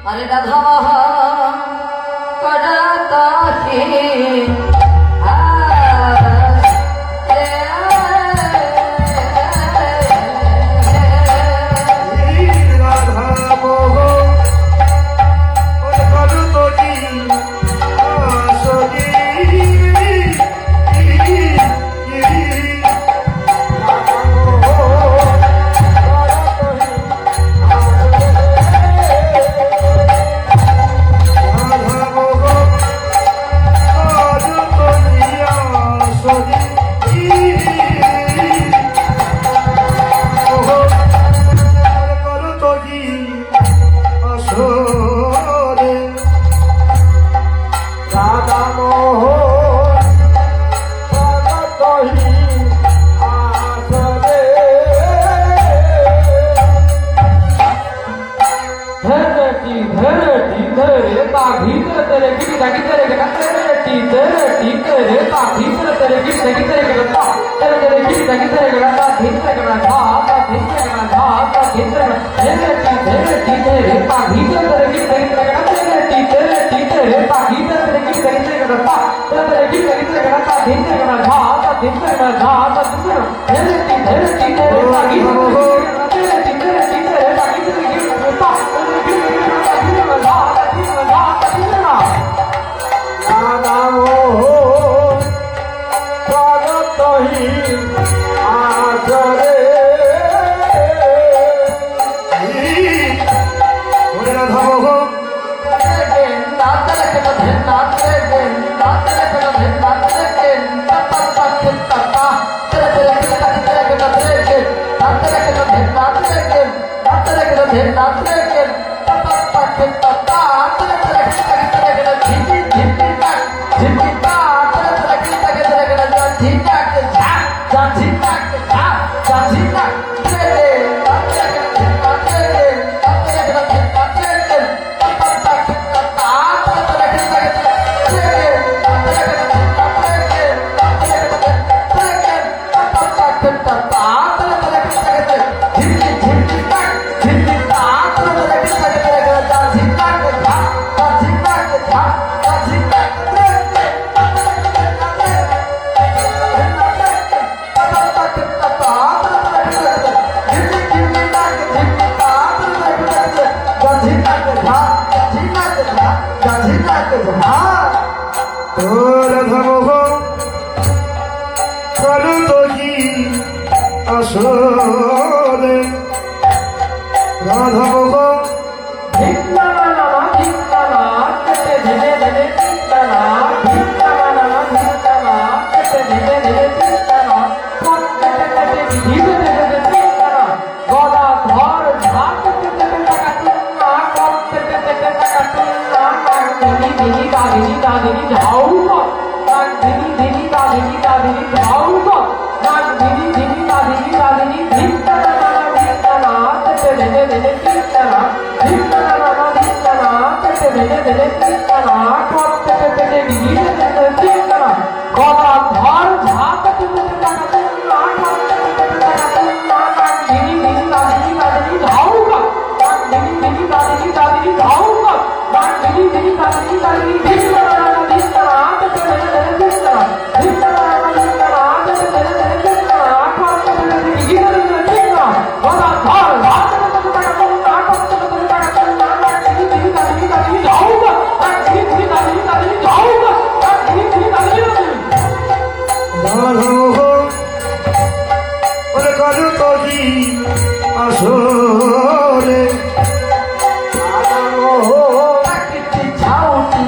अरे राधा करता है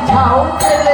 छाऊ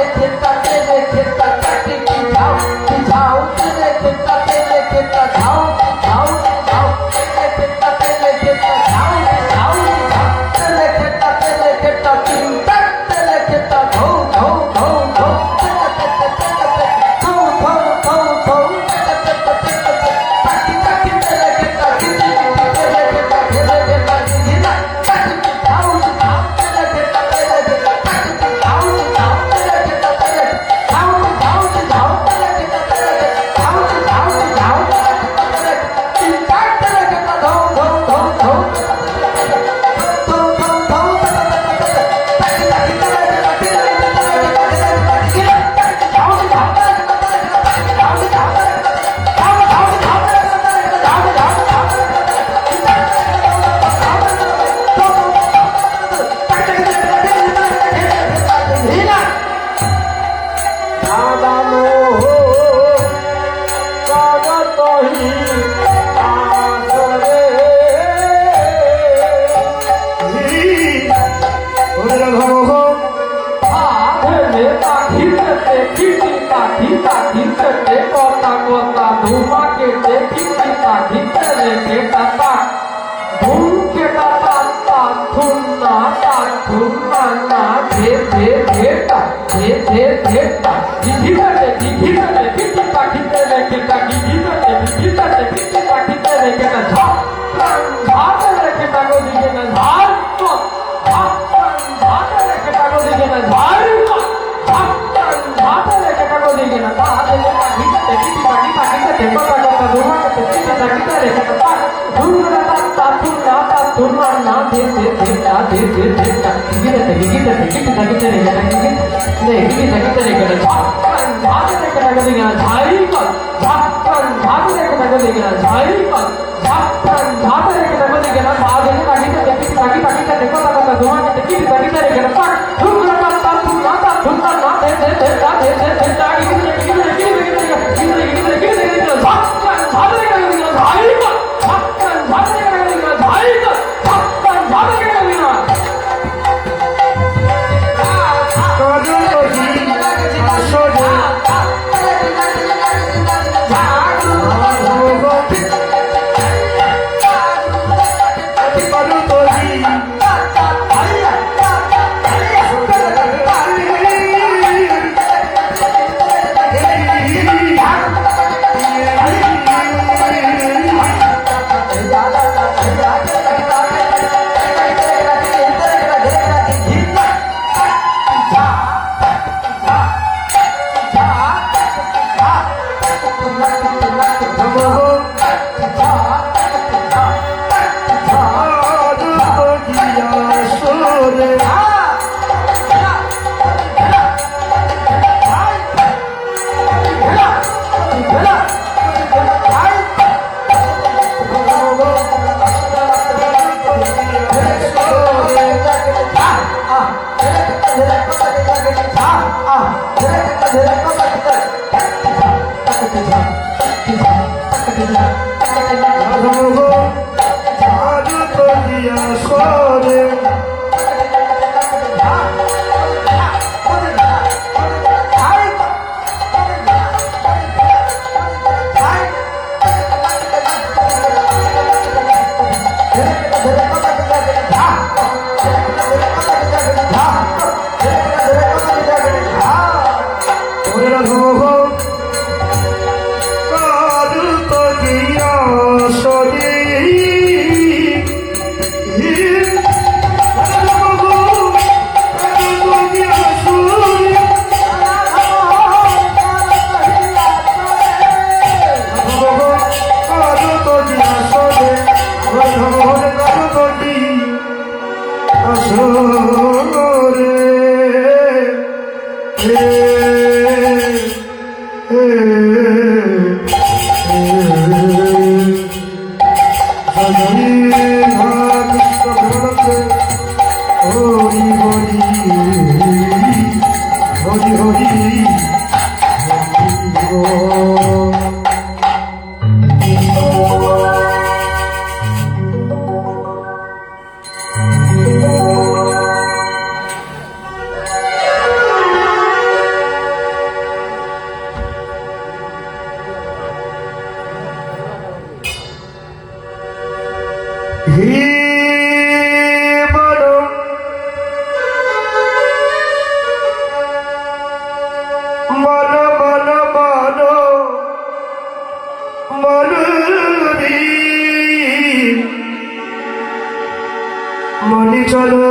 মনে চলো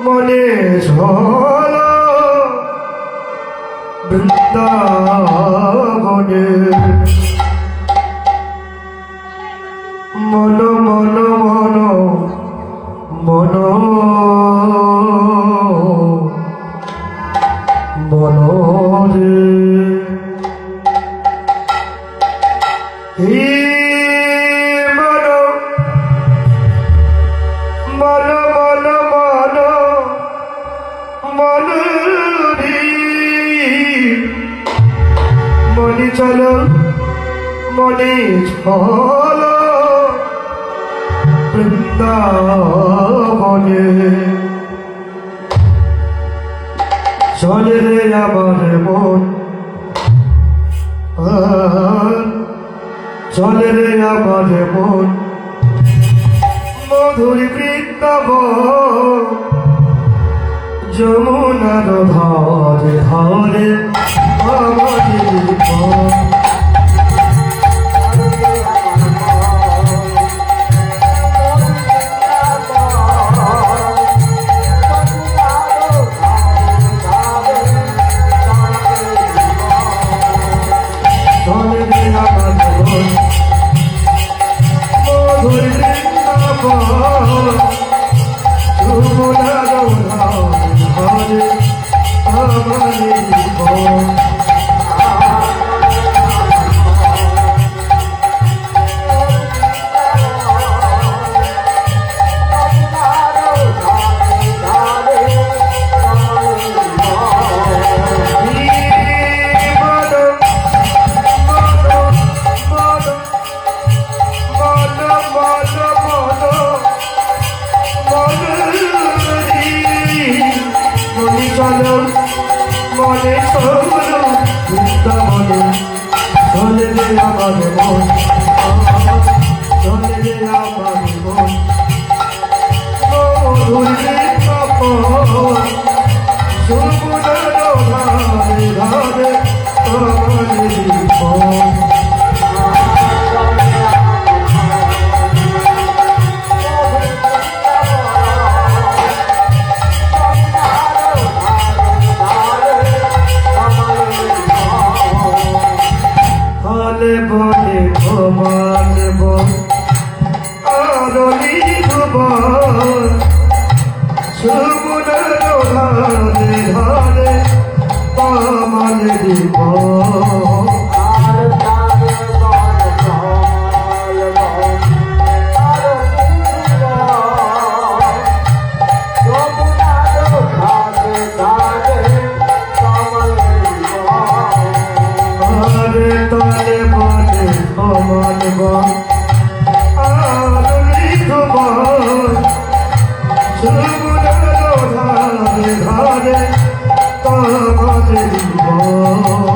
মনে চলো বৃন্দাবনে মন মন মন মন রে মনে চলো মনে চলো বৃন্দাবনে চলে রে আমার মন চলে রে আমার মন মধুর বৃন্দাবন যমুনার ধারে ধারে আমাদের পথ। চলে রে আমার মন মধুর বৃন্দাবন, যমুনার ধারে আমাদের পথ। মনে সরল বৃন্দাবনে চলে রে আমার মন, চলে রে আমার মন মধুর বৃন্দাবন, যমুনার ধারে ধারে আমাদের পথ। বলে বলে ভমান বন আরলি ভুবন, যমুনার ধারে ধারে আমাদের পথ। তলে বলে ভমান বন আরলি ভুবন, যমুনার ধারে ধারে আমাদের পথ।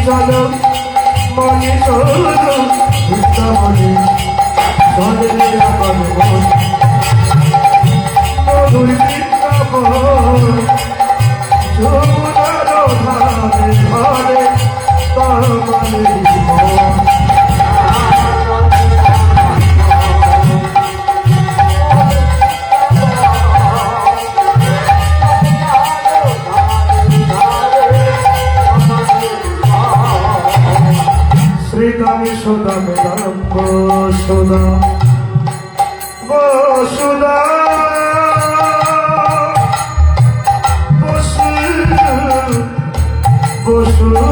চলো মনে চলো বৃন্দাবনে চলে রে আমার মন মধুর বৃন্দাবন, যমুনার ধারে ধারে আমাদের পথ। শ্রীদামে সুদামে রাম বসুদা বসুদা বসুদা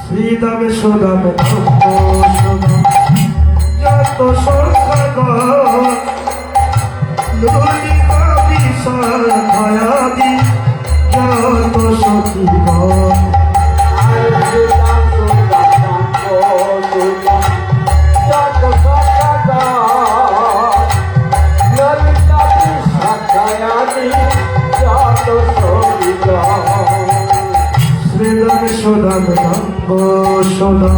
শ্রীদামে সুদামে রাম বসুদা যত সংখ্যা ললিতা বিশাল ভয়াদি যত সখীগণ, শ্রীদাম সুদাম রাম বসুদা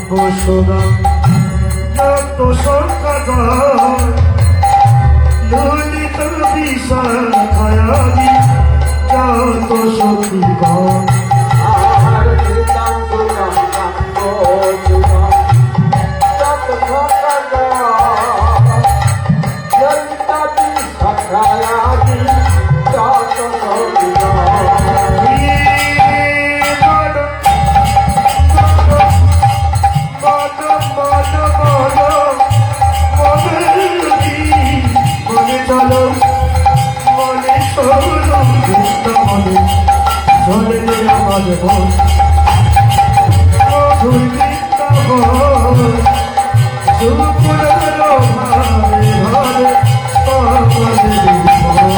বসুদা যত সংকট ললিত বিশাল ভয়াদি যত সখীগণ, ললিতা বিশাল ভয়াদি যত সখীগণ। বাজে মন মধুর বৃন্দাবন সুপুরের ঘরে ঘরে পাগলের মন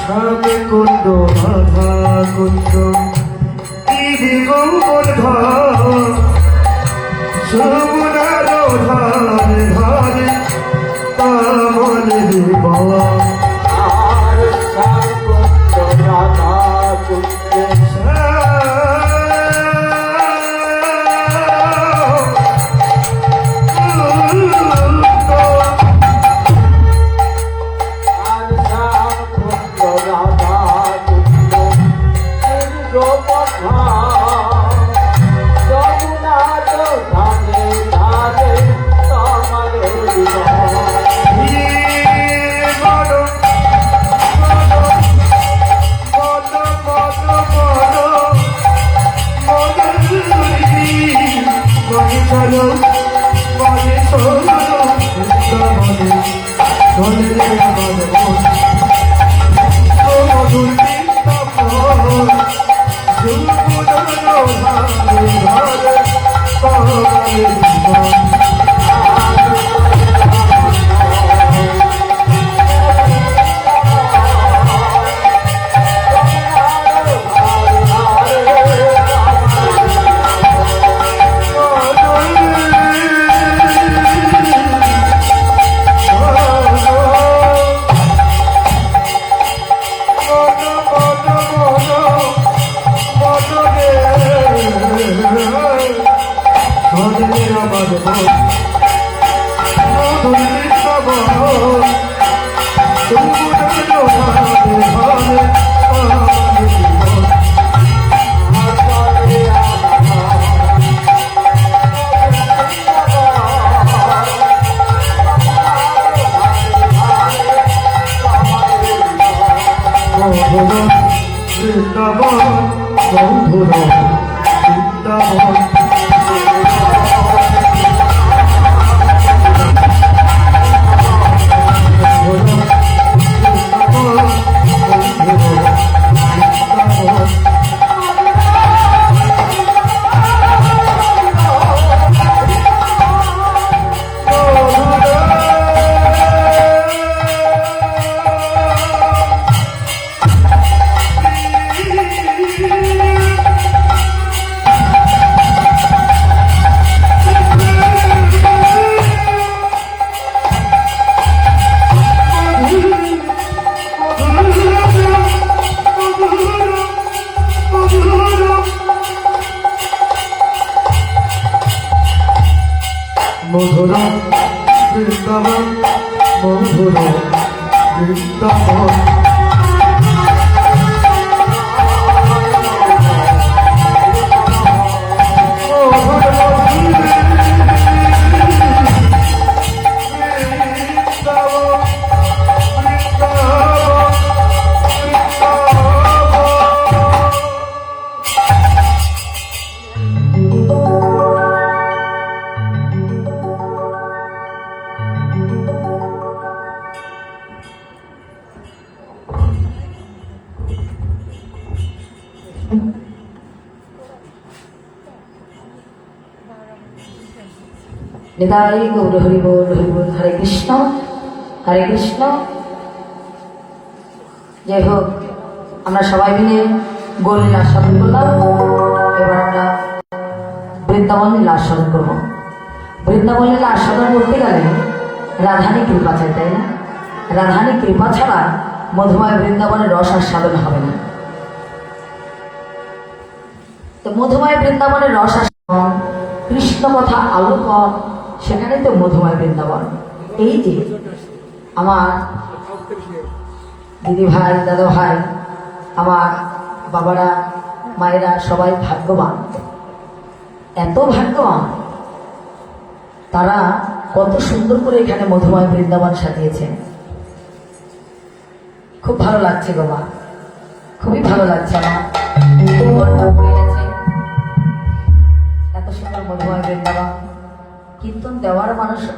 সামে কুন্ড রাধা কুন্ড দিদি গৌর ঘর যমুনার ধারে ধারে পাগলের মন চলো মনে চলো বৃন্দাবনে চলে আমার মন ও মধুর বৃন্দাবন যমুনার ধারে ধারে পাগলের মন বৃন্দাবন বন্ধুর বৃন্দাবন মধুর বৃন্দাবন মধুর বৃন্দাবন নিতাই গৌর হরি বল হরে কৃষ্ণ হরে কৃষ্ণ। যাই হোক, আমরা সবাই মিলে গৌর লীলা আস্বাদন করলাম। এবার আমরা বৃন্দাবন লীলা আস্বাদন করবো। বৃন্দাবন লীলা আস্বাদন করতে গেলে রাধানী কৃপা চাই, তাই না? রাধানী কৃপা ছাড়া মধুময় বৃন্দাবনের রস আস্বাদন হবে না। তো মধুময় বৃন্দাবনের রস আস্বাদন, কৃষ্ণ কথা আলোকন, সেখানে তো মধুময় বৃন্দাবন। এই যে আমার দিদি ভাই, দাদা ভাই, আমার বাবারা, মায়েরা সবাই ভাগ্যবান, এত ভাগ্যবান। তারা কত সুন্দর করে এখানে মধুময় বৃন্দাবন সাজিয়েছেন। খুব ভালো লাগছে গো মা, খুবই ভালো লাগছে আমার। মনটা ভরে গেছে।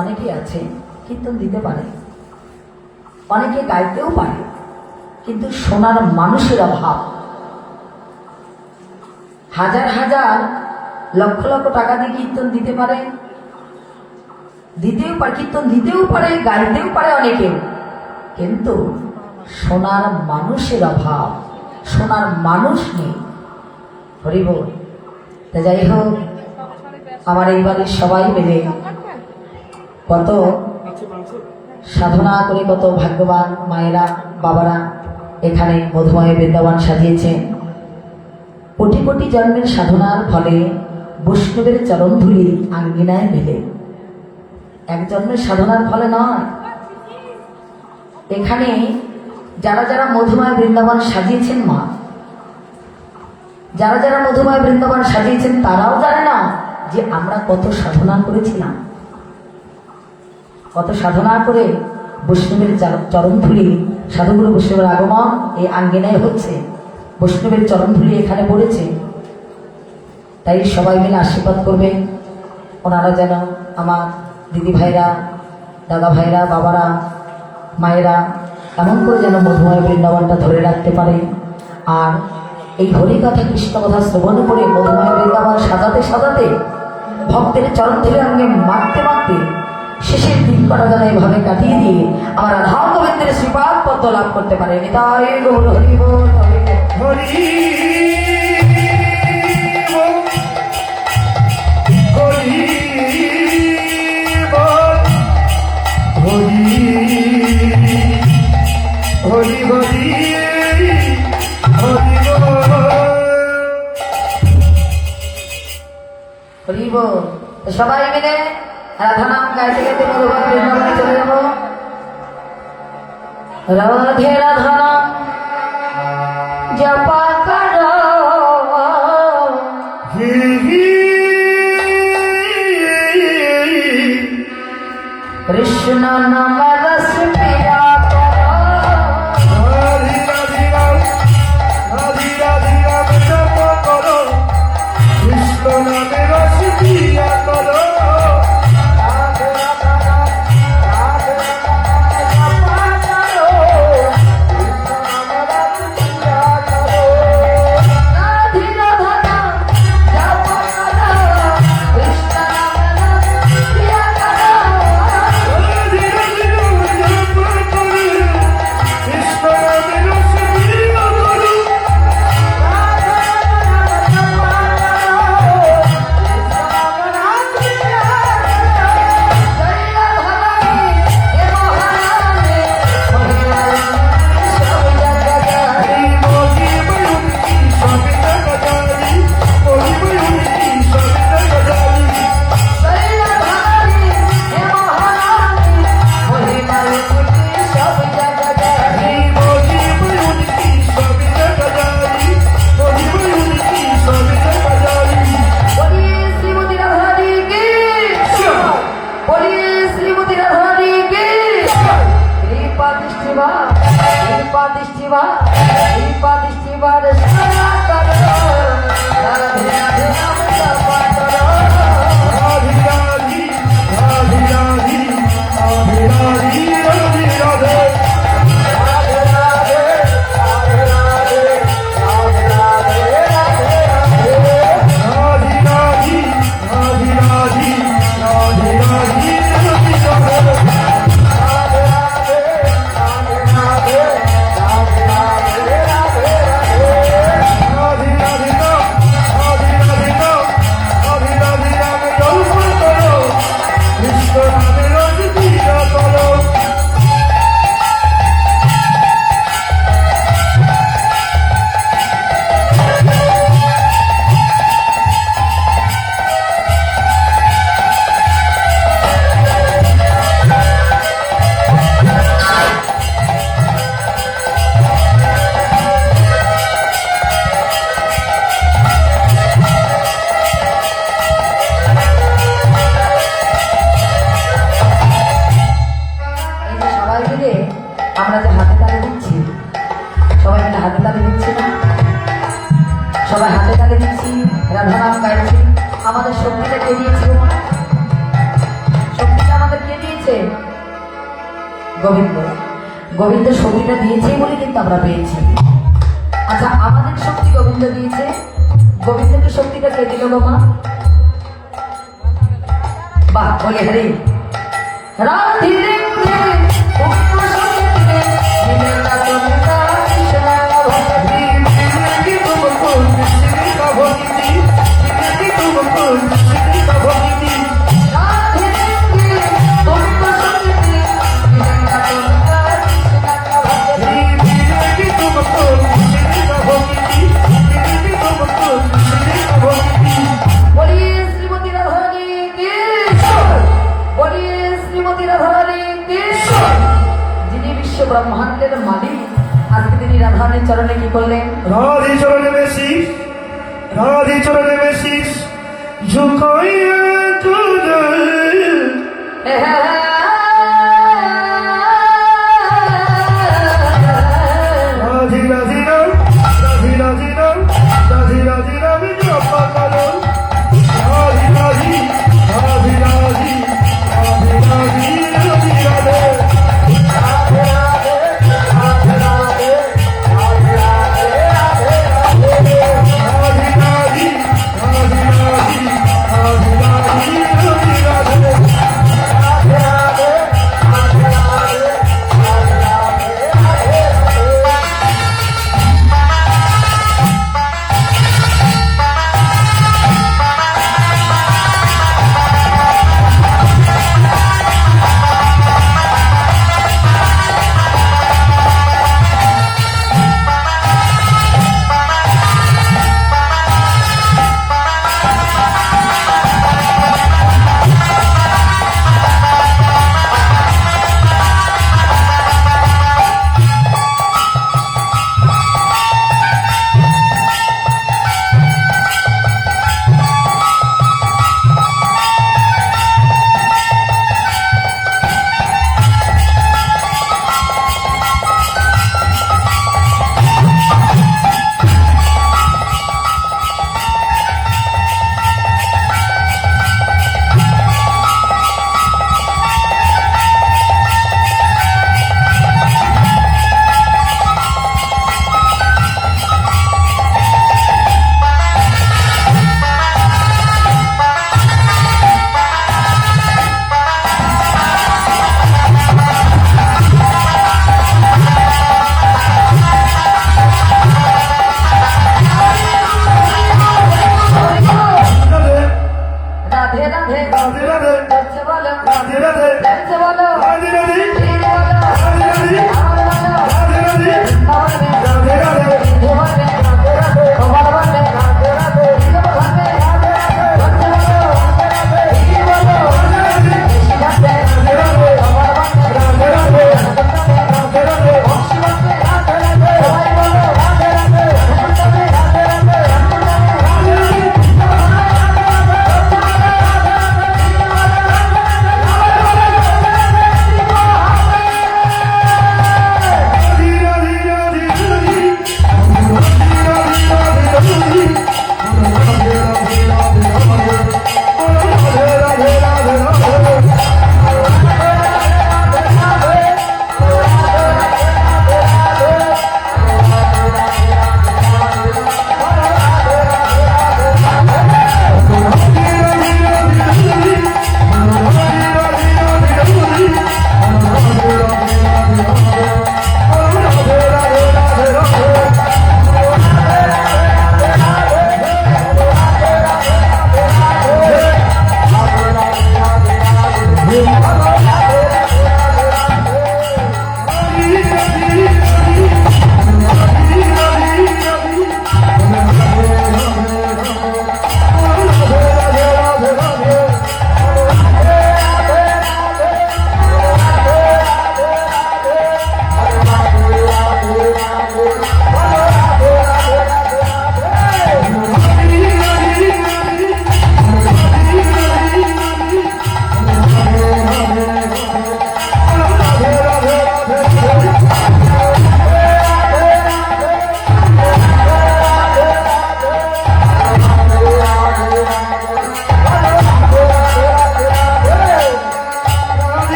অনেকেই আছে কীর্তন দিতে পারে, অনেকে গাইতেও পারে, কিন্তু শোনার মানুষের অভাব। হাজার হাজার লক্ষ লক্ষ টাকা দিয়ে কীর্তন দিতে পারে, কীর্তন দিতেও পারে, গাইতেও পারে অনেকেও, কিন্তু শোনার মানুষের অভাব, শোনার মানুষ নেই। হরি বল। তা যাই হোক, আমার এই বাড়ির সবাই মিলে কত সাধনা করে, কত ভাগ্যবান মায়েরা বাবারা এখানে মধুময় বৃন্দাবন সাজিয়েছেন। কোটি কোটি জন্মের সাধনার ফলে বৈষ্ণবের চরণধুলি আঙ্গিনায় মেলে, এক জন্মের সাধনার ফলে নয়। এখানে যারা যারা মধুময় বৃন্দাবন সাজিয়েছেন মা, যারা যারা মধুময় বৃন্দাবন সাজিয়েছেন তারাও জানে না যে আমরা কত সাধনা করেছিলাম, কত সাধনা করে বৈষ্ণবের চরণধুলি, সাধুগুরু বৈষ্ণবের আগমন এই আঙ্গিনায় হচ্ছে, বৈষ্ণবের চরণধুলি এখানে পড়েছে। তাই সবাই মিলে আশীর্বাদ করবে, ওনারা যেন আমার দিদি ভাইরা, দাদা ভাইরা, বাবারা, মায়েরা এমন করে যেন মধুময় বৃন্দাবনটা ধরে রাখতে পারে। আর এই হরিকথা কৃষ্ণ কথা শ্রবণ করে মধুময় বৃন্দাবন সাজাতে সাজাতে, ভক্তের চরণ ধরে অঙ্গে মারতে মারতে শেষের দিন কটা যেন এইভাবে কাটিয়ে দিয়ে আমার রাধা গোবিন্দের শ্রীপাদ পদ্ম লাভ করতে পারে। নিতাই গৌর হরি বল, হরি বল। হরি বল, হরি বল, হরি হরি হরি হরি বল। হরি বল। তো সবাই মিলে রাধা নাম গাইতে গাইতে মধুময় বৃন্দাবনে চলে যাবো। রাধে রাধা নাম জপা করো, কৃষ্ণ নাম রস পিয়া করো। রাধি রাধি রাম, রাধি রাধি রাম জপ করো, কৃষ্ণ নামে রস পিয়া করো। রাধে রাধা নাম, রাধে রাধা নাম জপা করো, কৃষ্ণ নাম রস পিয়া করো। রাধে রাধা নাম জপা করো, কৃষ্ণ নাম রস পিয়া করো। রাধি রাধি রাম জপ করো, কৃষ্ণ নামে রস পিয়া করো। এই মোদি ময়ূরী সবে জগদারি, মোদি ময়ূরী সবে জগদারি। এই মোদি ময়ূরী সবে জগদারি, মোদি ময়ূরী সবে জগদারি। রাধি রাধি, রাধি রাধি, রাধি রাধি, রাধি রাধে। রাধে রাধে, রাধে রাধে, রাধে রাধে, রাধে রাধে। রাধি রাধি, রাধি রাধি, রাধি রাধি, রাধি রাধে। রাধে রাধে, রাধে রাধে, রাধে রাধে, রাধে রাধে। রাধি রাধি রাম, রাধি রাধি রাম, রাধি রাধি রাম জপ করো, কৃষ্ণ নামে রস পিয়া করো। এই যে সবাই মিলে আমরা যে হাতে তালে দিচ্ছি, সবাই মিলে হাতে তালে দিচ্ছি না, সবাই হাতে তালে দিচ্ছি, রাধা নাম গাইছি। আমাদের শক্তিটা কে দিয়েছিল? শক্তিটা আমাদের কে গোবিন্দ গোবিন্দ শক্তিটা দিয়েছেই বলে কিন্তু আমরা পেয়েছি। আচ্ছা, আমাদের শক্তি গোবিন্দ দিয়েছে, গোবিন্দকে শক্তিটা কে দিল গো মা? বাহ, বলে হরি রাধে রে পুত্র শক্তি দিলে না তোমরা কৃষ্ণ ভক্তি। मिलेगी तुमको कृष्ण का भक्ति, मिलेगी तुमको कृष्ण का भक्ति। রাধে রে পুত্র শক্তি দিলে না তোমরা কৃষ্ণ ভক্তি। मिलेगी तुमको कृष्ण का भक्ति, मिलेगी तुमको कृष्ण का भक्ति। बोलिए श्रीमती राधारानी की, बोलिए श्रीमती राधारानी की। যিনি বিশ্ব ব্রহ্মাণ্ডের মালিক, আজকে তিনি রাধারানীর চরণে কি করলেন? राधे चरण में शीश, राधे चरण में शीश झुकाइए तुझे। राधे राधे राम, राधे राधे राम, राधे राधे राम जपा करो। राधे राधे, राधे राधे, राधे राधे, राधे राधे। राधे राधे, राधे राधे, राधे राधे, राधे राधे। राधे राधे, राधे राधे,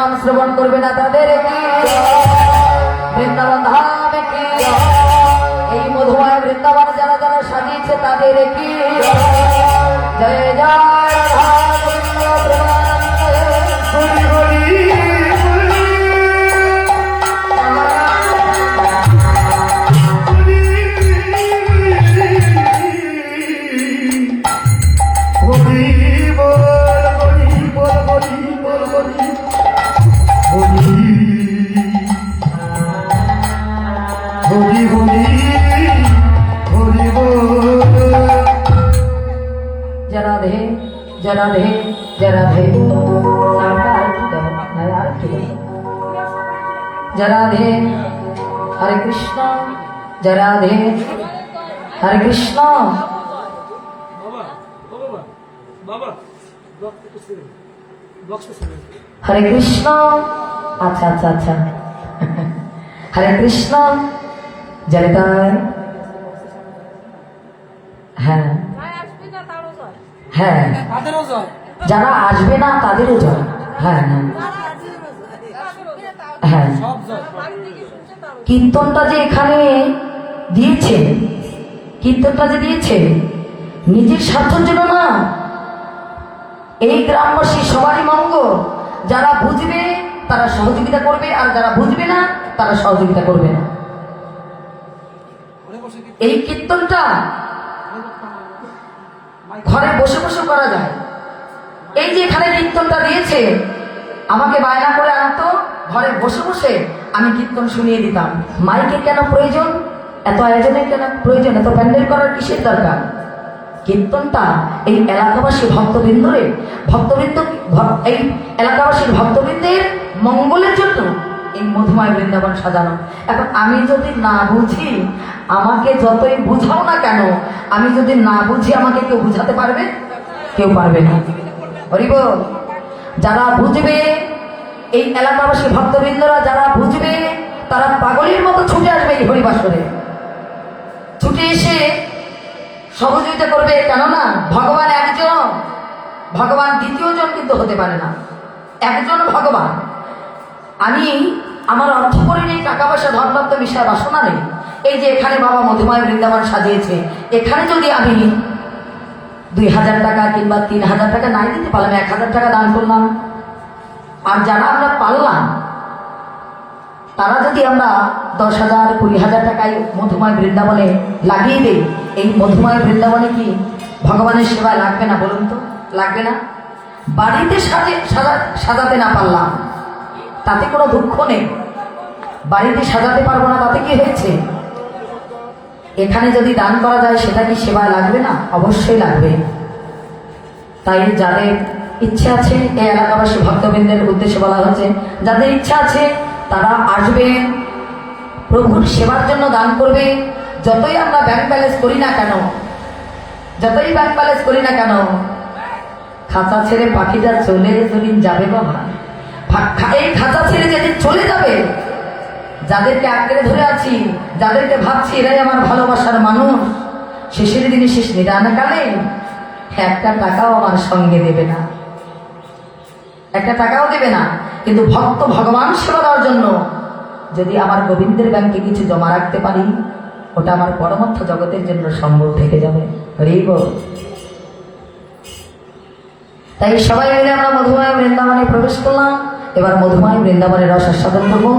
নাম শ্রবণ করবে না তাদের কি বৃন্দাবন ধামে কি এই মধুময় বৃন্দাবন যারা যারা সাজিয়েছে তাদের কি জয় জয় রাধা গোবিন্দ প্রেমানন্দে। হরি जय राधे जय राधे जय राधे जय राधे हरे कृष्ण जय राधे हरे कृष्ण हरे कृष्ण अच्छा अच्छा अच्छा हरे कृष्ण जयताय হ্যাঁ হ্যাঁ যারা আসবে না তাদেরও জয় হ্যাঁ হ্যাঁ হ্যাঁ কীর্তনটা যে এখানে দিয়েছে কীর্তনটা যে দিয়েছে নিজের স্বার্থের জন্য না এই গ্রামবাসী সবারই মঙ্গল যারা বুঝবে তারা সহযোগিতা করবে আর যারা বুঝবে না তারা সহযোগিতা করবে না এই কীর্তনটা ঘরে বসে বসে করা যায় এই যে এখানে কীর্তনটা দিয়েছে আমাকে বায়না করে আনতো ঘরে বসে বসে আমি কীর্তন শুনিয়ে দিতাম মাইকের কেন প্রয়োজন এত আয়োজনের কেন প্রয়োজন এত প্যান্ডেল করার কিসের দরকার কীর্তনটা এই এলাকাবাসী ভক্তবৃন্দ এই এলাকাবাসীর ভক্তবৃন্দের মঙ্গলের জন্য এই মধুময় বৃন্দাবন সাজানো এখন আমি যদি না বুঝি আমাকে যতই বুঝাও না কেন আমি যদি না বুঝি আমাকে কেউ বুঝাতে পারবে কেউ পারবে না হরিব যারা বুঝবে এই এলাকাবাসী ভক্তবৃন্দরা যারা বুঝবে তারা পাগলের মতো ছুটে আসবে এই হরিবাসরে ছুটে এসে সহযোগিতা করবে কেননা ভগবান একজন ভগবান দ্বিতীয় জন কিন্তু হতে পারে না একজন ভগবান আমি আমার অর্থ করে নেই টাকা পয়সা ধনদত্ত বিষয় বাসনা নেই এই যে এখানে বাবা মধুময় বৃন্দাবন সাজিয়েছে এখানে যদি আমি 2000 টাকা কিংবা 3000 টাকা নাই দিতে পারলাম 1000 টাকা দান করলাম আর যারা আমরা পারলাম তারা যদি আমরা 10,000 20,000 টাকায় মধুময় বৃন্দাবনে লাগিয়ে দেই এই মধুময় বৃন্দাবনে কি ভগবানের সেবা লাগবে না বলুন তো লাগবে না বাড়িতে সাজাতে না পারলাম তাতে কোনো দুঃখ নেই বাড়িতে সাজাতে পারবো না তাতে কি হয়েছে এখানে যদি দান করা যায় সেটা কি সেবায় লাগবে না অবশ্যই লাগবে তাই যাদের ইচ্ছা আছে এই এলাকাবাসী ভক্তবৃন্দের উদ্দেশ্যে বলা হচ্ছে যাদের ইচ্ছা আছে তারা আসবেন প্রভুর সেবার জন্য দান করবে যতই আমরা ব্যাংক ব্যালেন্স করি না কেন খাঁচা ছেড়ে পাখিটা চলে যেদিন যাবে বাবা এই খাঁচা ছেড়ে যেদিন চলে যাবে যাদেরকে আঁকড়ে ধরে আছি যাদেরকে ভাবছি এরাই আমার ভালোবাসার মানুষ শেষের দিনে শেষ নিদানকালে একটা টাকাও আমার সঙ্গে দেবে না একটা টাকাও দেবে না কিন্তু ভক্ত ভগবান সেবা দেওয়ার জন্য যদি আমার গোবিন্দের ব্যাংকে কিছু জমা রাখতে পারি ওটা আমার পরমার্থ জগতের জন্য সম্বল থেকে যাবে হরি বল তাই সবাই মিলে আমরা মধুময় বৃন্দাবনে প্রবেশ করলাম এবার মধুময় বৃন্দাবনের রস আস্বাদন করবো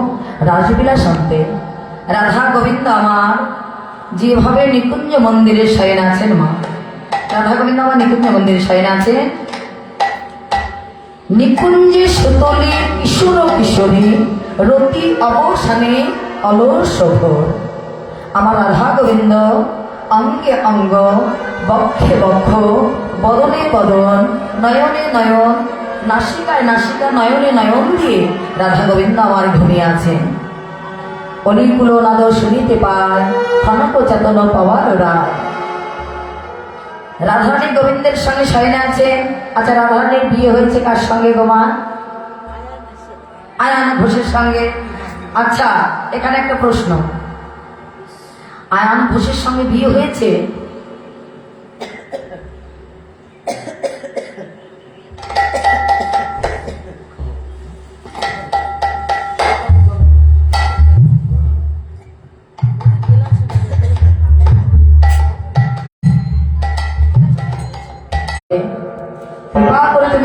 রাজবিলাস অন্তে রাধা গোবিন্দ আমার যেভাবে নিকুঞ্জ মন্দিরে শয়ন আছেন মা রাধা গোবিন্দ আমার নিকুঞ্জ মন্দিরে শয়ন আছে নিকুঞ্জে সুতলি কিশোর কিশোরী রতি অবসানে অলস ভোর আমার রাধা গোবিন্দ অঙ্গে অঙ্গ বক্ষে বক্ষ বদনে বদন নয়নে নয়ন নাসিকায় নাসিকা নয়নে নয়ন দিয়ে রাধা গোবিন্দ আমার ঘুমিয়ে আছেন অলিকুল নাদ শুনিতে পায় খনক চেতন পাওয়ার রায় রাধারানী গোবিন্দের সঙ্গে শয়নে আছেন আচ্ছা রাধারানীর বিয়ে হয়েছে কার সঙ্গে গোমা আয়ান ঘোষের সঙ্গে আচ্ছা এখানে একটা প্রশ্ন আয়ান ঘোষের সঙ্গে বিয়ে হয়েছে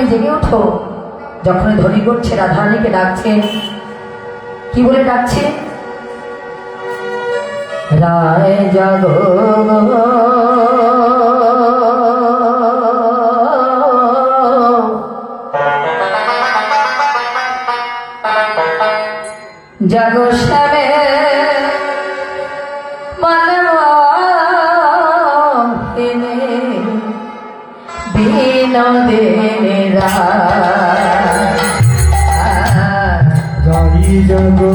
জেগে ওঠো। যখন ধ্বনি করছে রাধারানীকে ডাকছে, কি বলে ডাকছে? রায় জাগো জাগো শ্যামে মানবিনে বিনোদিনী রাই জাগো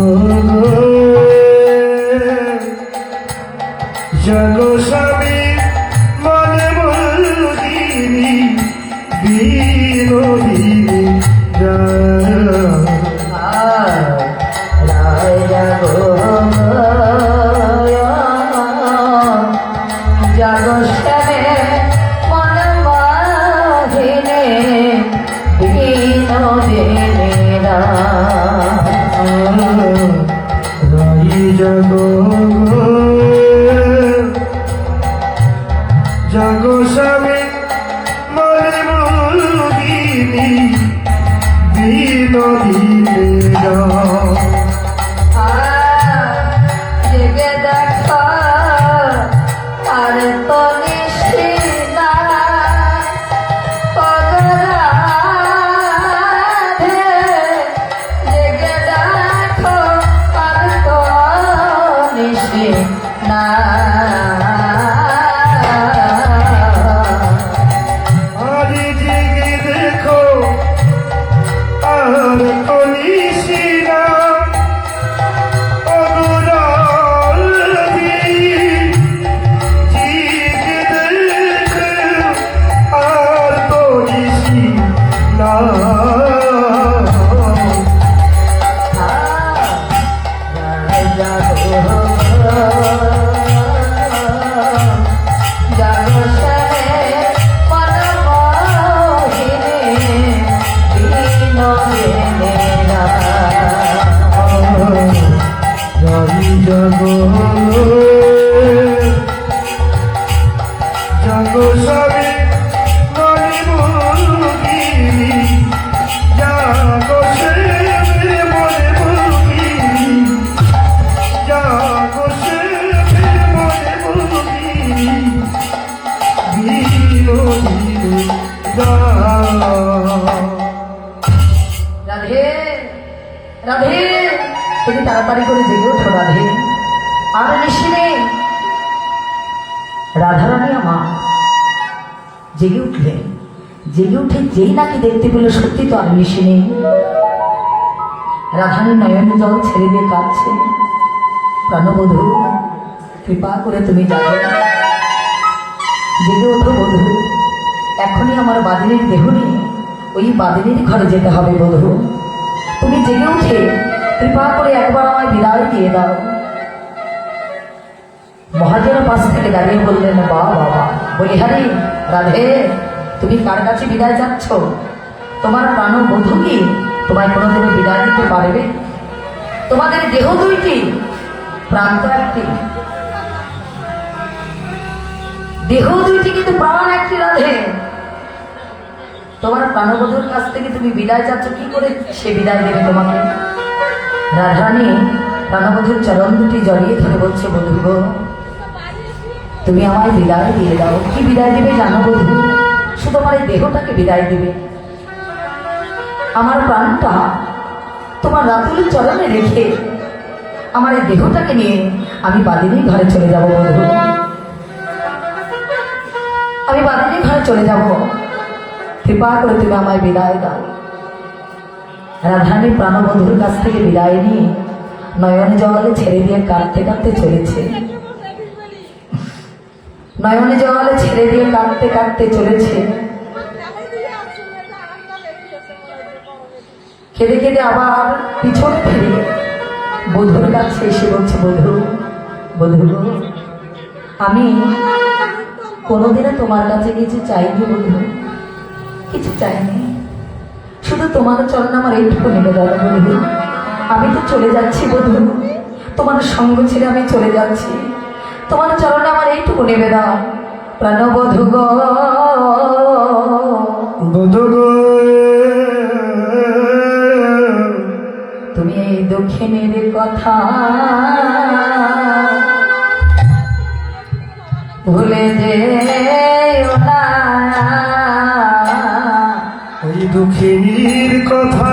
জাগো স্বামী মনে মন্দিনী বিনোদিনী রায় জাগো জাগো শ্যামে মানবিনে বিনোদিনী রাই জাগো জাগো স্বামী মনে মন্দিনী বিনোদিনী জেগে দেখো আর তো নিশিনা পগরাধে, জেগে দেখো আর তো নিশিনা। আরে জেগে দেখো আর তো নিশিনা অপরাধী, জেগে দেখো আর তো নিশিনা। রাই জাগো জাগো স্বামী মনে মন্দিনী, জাগো শ্যামে মনে মন্দিনী, জাগো শ্যামে মনে মন্দিনী বিনোদিনী রাধে রাধে, তুমি তাড়াতাড়ি করে জেগে ওঠো রাধে। আর নিশি নেই। রাধারানী আমার জেগে উঠলেন। জেগে উঠে যেই নাকি দেখতে পেল সত্যি তো আর নিশি নেই। রাধারানী নয়ন জল ছেড়ে দিয়ে কাঁদছে। প্রাণবধূ, কৃপা করে তুমি যাবে, জেগে ওঠো বধূ। এখনই আমার বাদিনীর দেহ নিয়ে ওই বাদিনীর ঘরে যেতে হবে বধূ। তুমি জেগে উঠে কৃপা করে একবার আমায় বিদায় দিয়ে দাও। মহাজন পাশ থেকে দাঁড়িয়ে বললেন, বা বাবা বলিহারি রাধে, তুমি কার কাছে বিদায় যাচ্ছ? তোমার প্রাণবধূ কি তোমায় কোনোদিনও বিদায় দিতে পারবে? তোমাদের দেহ দুইটি, প্রাণ তো একটি। দেহ দুইটি কিন্তু প্রাণ একটি রাধে। তোমার প্রাণবধূর কাছ থেকে তুমি বিদায় যাচ্ছ, কি করে সে বিদায় দেবে তোমাকে? রাধারানী প্রাণবধূর চরণ দুটি জড়িয়ে ধরে বলছে, বধূ গো, তুমি আমায় বিদায় দিয়ে দাও। কি বিদায় দিবে জানো বধূ? শুধু আমার এই দেহটাকে বিদায় দিবে। আমার প্রাণটা তোমার রাতুলের চরণে রেখে আমার এই দেহটাকে নিয়ে আমি বাদিনীর ঘরে চলে যাব বধূ। আমি বাদিনীর ঘরে চলে যাব। কৃপা করে তুমি আমায় বিদায় দাও। রাধারানী প্রাণবধূর কাছ থেকে বিদায় নিয়ে নয়নে জলে ছেড়ে দিয়ে কাঁদতে কাঁদতে চলেছে। নয়নে জলে ছেড়ে দিয়ে কাঁদতে কাঁদতে চলেছে। কেঁদে কেঁদে আবার পিছনে ফিরে বধূর কাছে এসে বলছে, বধূ বধূ, আমি কোনোদিনও তোমার কাছে কিছু চাইনি বধূ, কিছু চাইনি। শুধু তোমার চরণ আমার এইটুকু নিবেদন বধূ। আমি তো চলে যাচ্ছি বধূ, তোমার সঙ্গ ছেড়ে আমি চলে যাচ্ছি। তোমার চরণে আমার এইটুকু নিবেদন, প্রাণবধূ গো, বধূ গো দক্ষিণের কথা ভুলে যেও না, ওই দুঃখিনীর কথা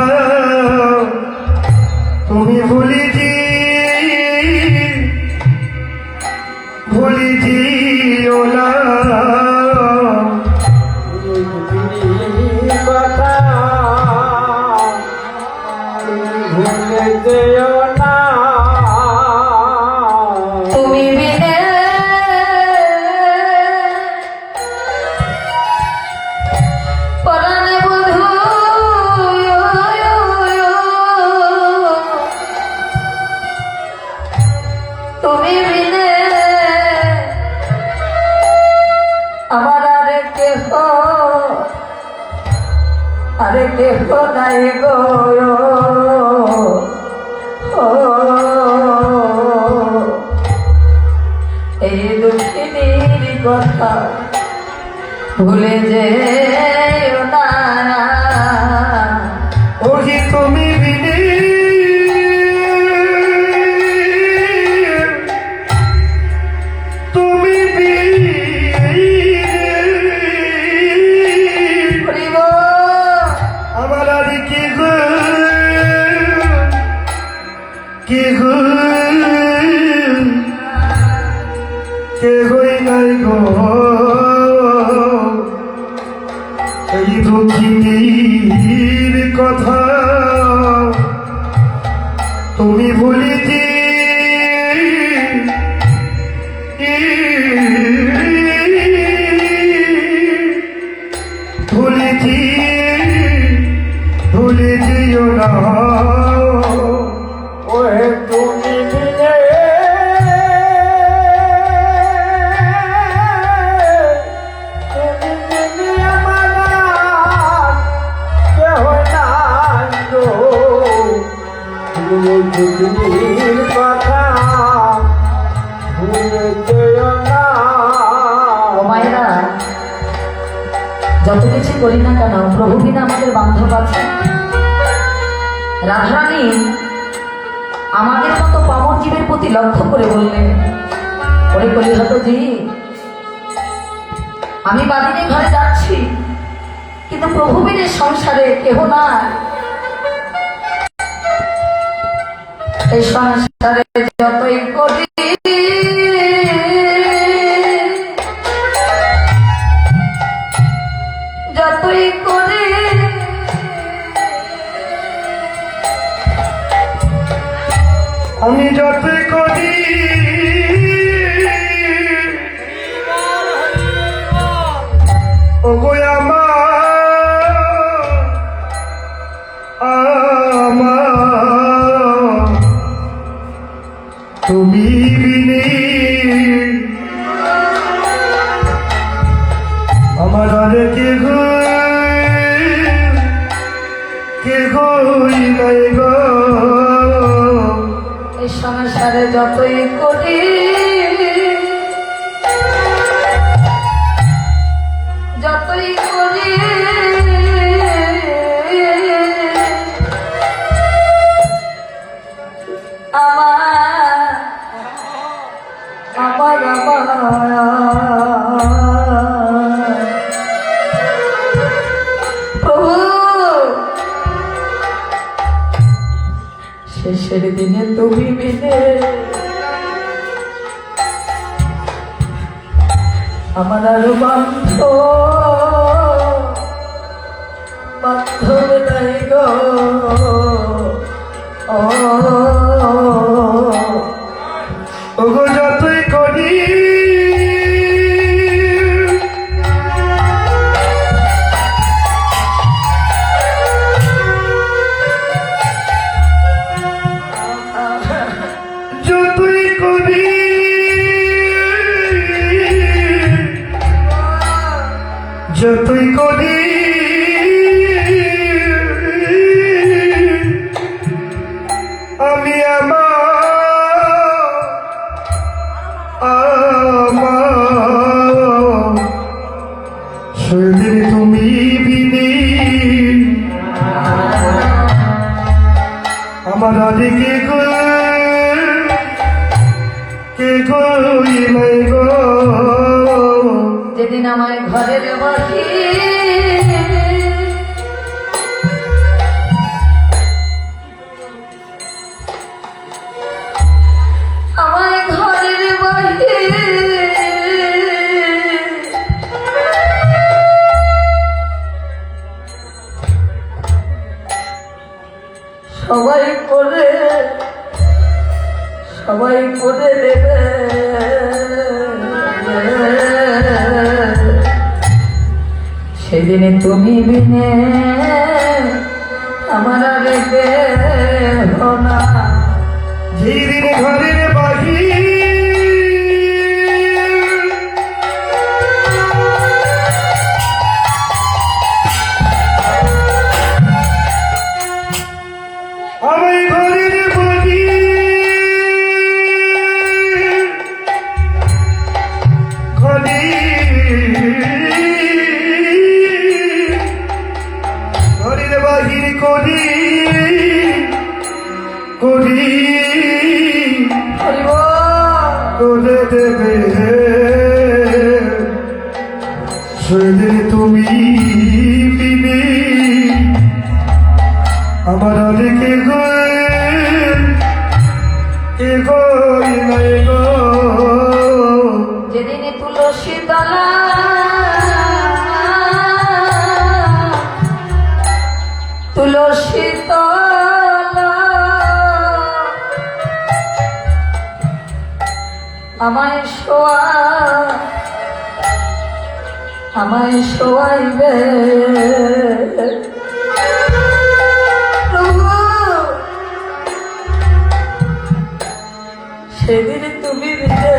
তুমি ভুলে যেও না। কথা ভুলে যেও না। তুমি বিনে পরাণে বধূ, তুমি বিনে আমার আরে কেহ নাই গো। এই দুঃখিনীর কথা ভুলে যেও না, ওই তুমি বিনে হরিব আমার আর কে হই নাই গো। এই দুঃখিনীর কথা তুমি ভুলিতে ভুলে যেও না। ওহে তুমি বিনে আমার কেহ নাই গো। দুঃখিনীর কথা ভুলে যেও না। ও মায়েরা, যত কিছু করি না কেন প্রভু বিনা আমাদের বান্ধব আছে। রাধারানী আমাদের মতো পামর জীবের প্রতি লক্ষ্য করে বললেন, ওরে কলিহত জি, আমি বাদিনী ঘরে যাচ্ছি, কিন্তু প্রভু বিনে সংসারে কেহ নাই। এই সংসারে যতই করি যতই করে আমি যতই করি ওগো আমার তুমি বিনে আমার আর কে হই নাই গো। এই সংসারে যতই করি যতই করি আমার প্রভু শেষের দিনে তুমি বিনে আমার আরো বান্ধব নাই গো। ওগো যতই করি যতই করি যতই করি আমি সেদিন তুমি বিনি আমার আদিকে কইলাই গো যেদিন আমায় ঘরের বাহির আমায় ঘরের বাহির সবাই করে দেবে সেদিনে তুমি বিনে আমার রেখে না যেদিন ঘরের বাহির আমায় ঘরের বাহির ঘরের বাহির করি করি করে দেবে সেদিন তুমি বিনে আমার অনেকে এগোই নাই গো যেদিন তুলসী তলা তুলসী তলা আমায় শোয়াইবে প্রভু, সেদিন তুমি দিলে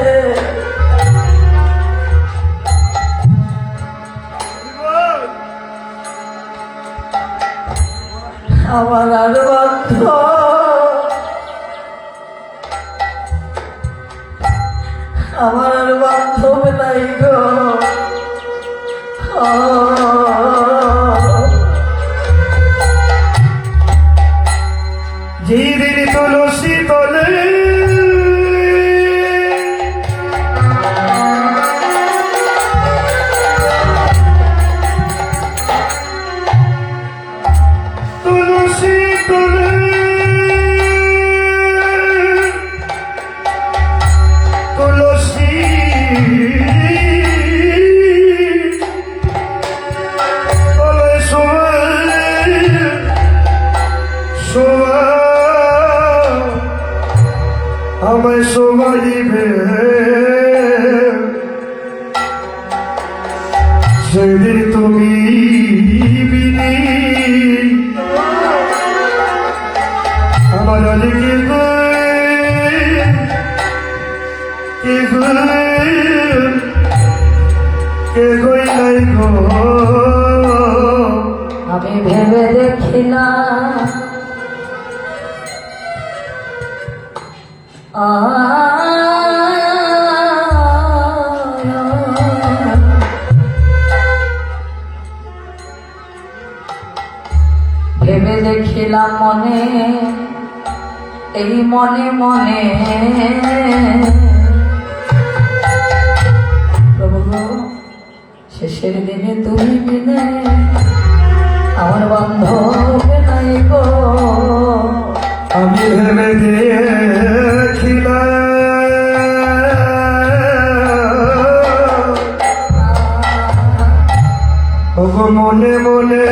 আমার আর বাধ্য আমার আর বান্ধব নাই গো যেদিন তুলসী তলে তুলসী তলে তুলসী তলে শোয়া আমায় শোয়াইবে সেদিন তুমি বিনি আমার অনেকে এগোই নাই গো আমি ভেবে দেখি না ভেবে দেখিলাম মনে এই মনে মনে প্রভু গো, শেষের দিনে তুমি বিনে আমার বান্ধব নাই গো আমি ভেবে দেখিলাম ওগো মনে মনে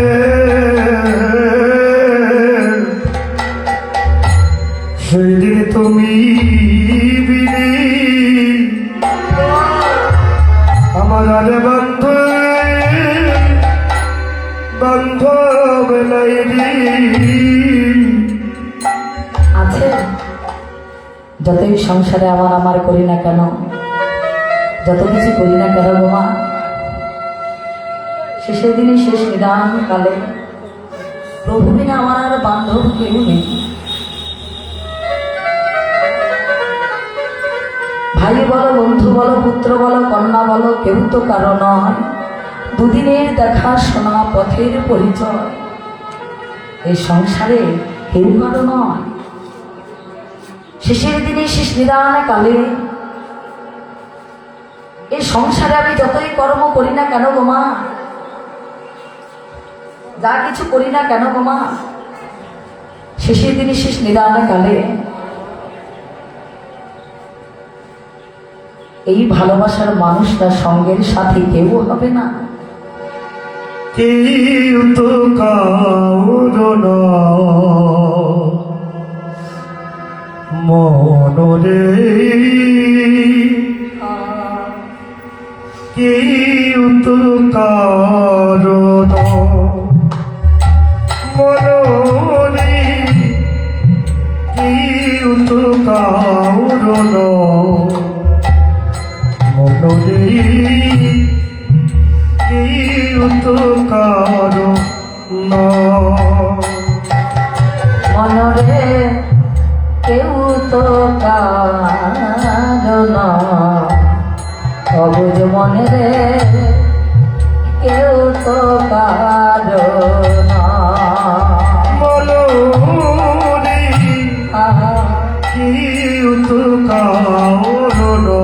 সেদিন তুমি বিনি আমার আর বান্ধব নাই আছে যতই সংসারে আমার করি না কেন, যত কিছু করি না কেন বোমা, শেষের দিনে শেষ নিদান কালে প্রভু বিনা আমার আর বান্ধব কেউ নেই। ভাই বলো, বন্ধু বলো, পুত্র বলো, কন্যা বলো, কেউ তো কারো নয়। দুদিনের দেখা শোনা পথের পরিচয়, এই সংসারে কেউ কারো নয়। শেষের দিনে শেষ নিদান কালে এই সংসারে আমি যতই কর্ম করি না কেন গো মা, যা কিছু করি না কেন গো মা, শেষের দিনে শেষ নিদানে কালে এই ভালোবাসার মানুষটা সঙ্গের সাথে কেউ হবে না। কেউ তো কারো না মনরে, কেউ তো কারো না মনরে, কেউ তো কারো না মনরে, কেউ তো কারো না মনরে, কেউ তো কারো না, অবুঝ মনে রে, কেউ তো কারো না। মনরে, আহা, কেউ তো কারো না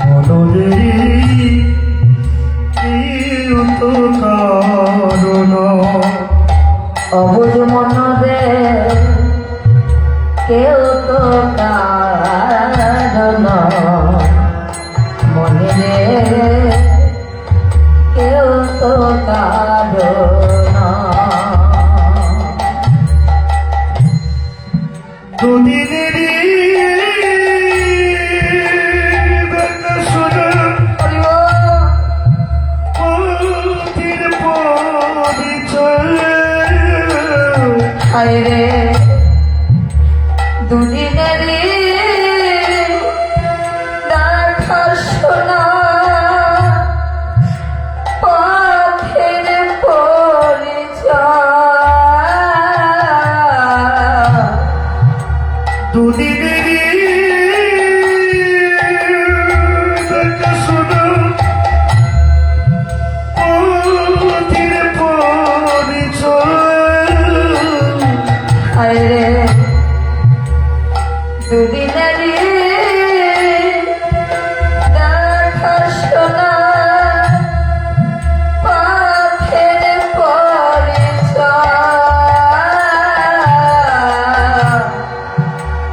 মনরে, কেউ তো কারো না অবুঝ মনে কেউ তো কারো না, মনে রে কেউ তো কারো না। দুদিনের দেখা শোনা পথের পরিচয়, হায় রে দুদিনেরই দেখা শোনা পথের পরিচয়, দুদিনের দেখা শোনা পথের পরিচয়, হায় রে দুদিনেরই দেখা শোনা পথের পরিচয়,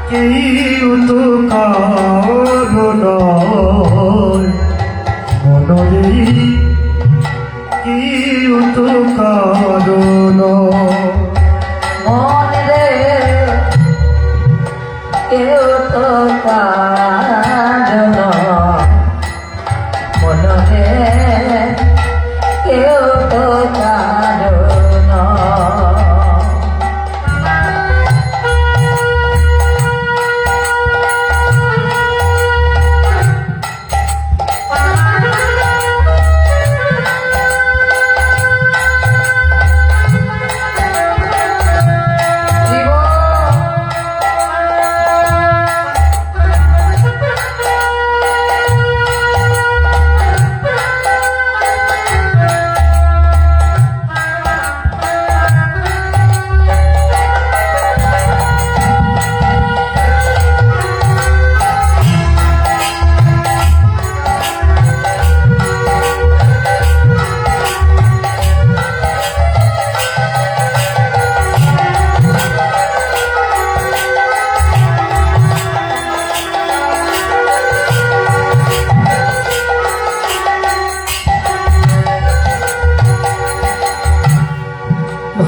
কেউ তো কারো নয় মনরে, কেউ তো কারো নয় মনে রে কেউ তো কারো না, মনে রে কেউ তো কারো না।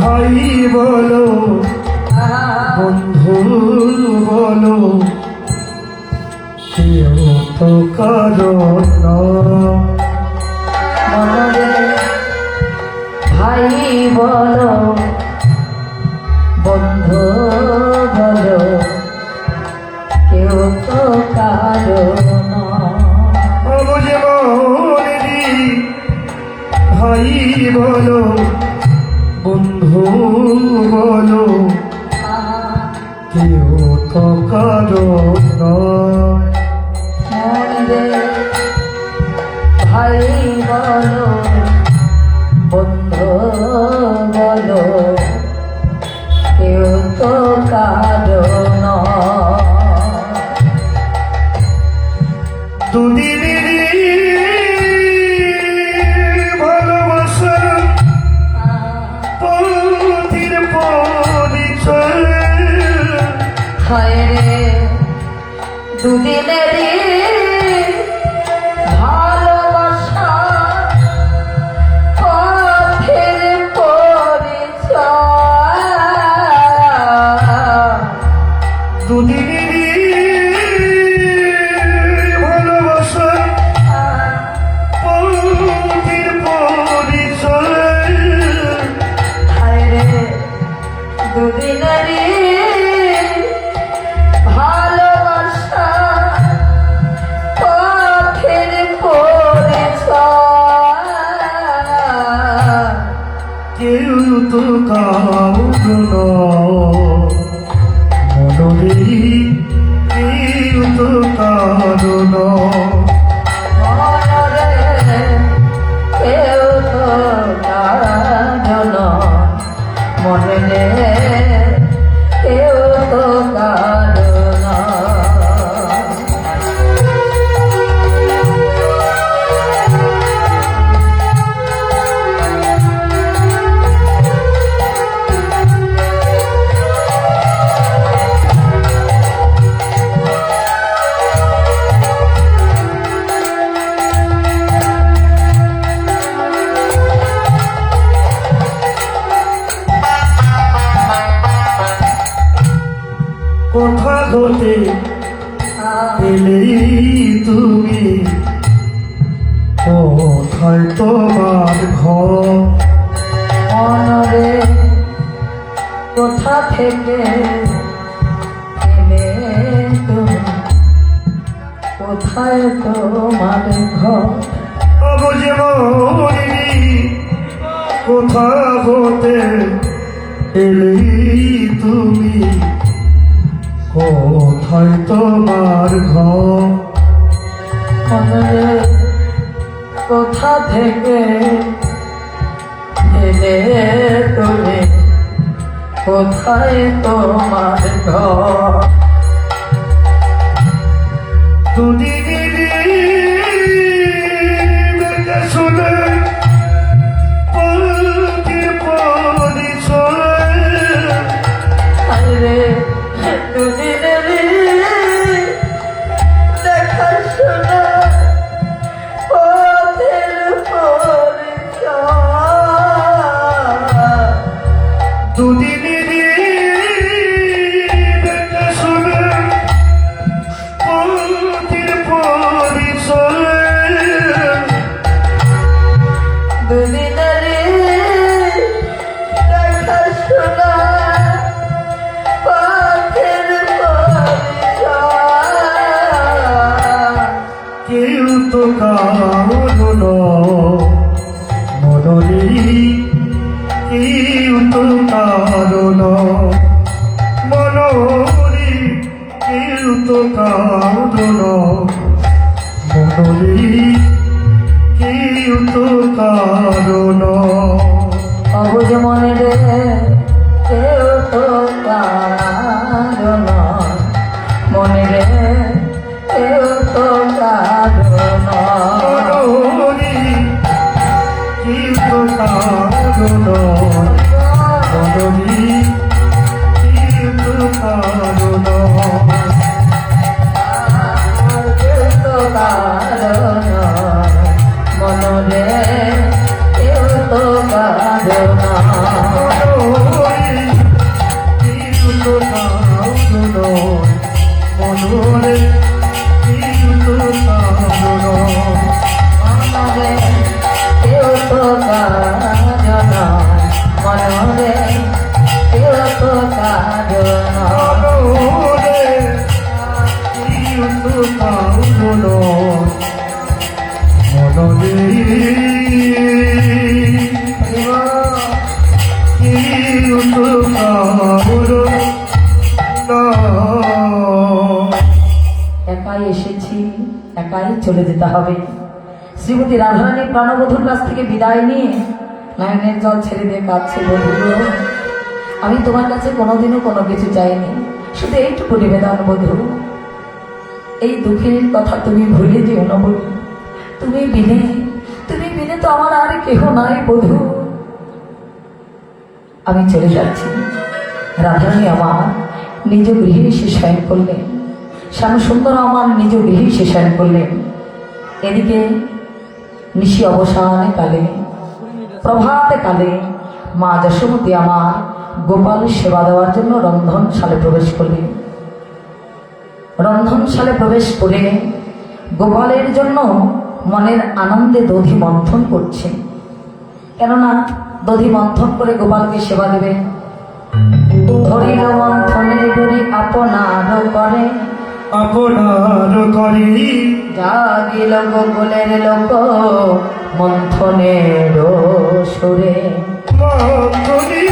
ভাই বলো বন্ধু বলো, কেউ তো কারো নয় মনে ভাই বলো বন্ধু বলো, কেউ তো কারো না। অবুঝ মনেরি, ভাই বলো বন্ধু বলো, কেউ তো কারো নয় মনে ভাই বলো বন্ধু বলো, কেউ তো কারো না। দুদিনেরই ভালোবাসা পথের পরিচয় হায় রে দুদিনেরই ভালোবাসা পথের পরিচয় দুদিনেরই ভালোবাসা পথের পরিচয় হায় রে দুদিনেরই ভালোবাসা পথের পরিচয় কেউ তো কাউন মনরে কেউ তো কারণ মনরে কেউ তো কারণ মনে রে কেউ তো কারণ কোথা হতে এলেই তুমি কোথায় তোমার ঘর মনরে কোথা থেকে এলে তুমি কোথায় তোমার ঘর অবুঝে মরি কোথা হতে এলেই তুমি কোথায় তোমার ঘর মনরে কোথা থেকে এলে তুমি কোথায় তোমার ঘর দুদিনেরই দেখে শুনে পথের পরিচয় আরে দুদিনেরই দেখাশোনা পথের পরিচয় দুদিনেরই দেখে শুনে পথের পরিচয় দুদিনেরই দেখাশোনা পথের পরিচয় কেউ তো কারণ মনরে কেউ তো কারণ মনরে কেউ তো কারণ মনরে কেউ তো কারণ অবুঝ মনে রে কেউ তো কারণ মনে রে কেউ তো কারণ মনরে কেউ তো কারণ মনরে কেউ তো কারণ কেউ তো কারণ মনে রে কেউ তো কারণ মনরে কেউ তো কারণ মনরে কেউ তো কারণ একাই এসেছি একাই চলে যেতে হবে। শ্রীমতী রাধারানী প্রাণবধূর কাছ থেকে বিদায় নিয়ে নয়নের জল ছেড়ে দিয়ে কাঁদছে, বধূ আমি তোমার কাছে কোনোদিনও কোনো কিছু চাইনি, শুধু এইটুকু নিবেদন বধূ, এই দুঃখের কথা তুমি ভুলে যেও না বধূ। তুমি বিনে তো আমার আর কেহ নাই বধূ। আমি চলে যাচ্ছি। রাধারানী আমার নিজ গৃহে এসে শয়ন করলেন, শ্যামসুন্দর আমার নিজ গৃহে এসে শয়ন করলেন। এদিকে নিশি অবসানে কালে, প্রভাতে কালে মা যশোমতী আমার গোপালের সেবা দেওয়ার জন্য রন্ধনশালে প্রবেশ করলেন। রন্ধনশালে প্রবেশ করে গোপালের জন্য মনের আনন্দে দধি মন্থন করছে। কেননা দধি মন্থন করে গোপালকে সেবা দেবে। ধরিল মন্থনের ডুরি আপনার করে, আপনার করি জাগিল গোকুলের লোক মন্থনের সুরে। মন্থনী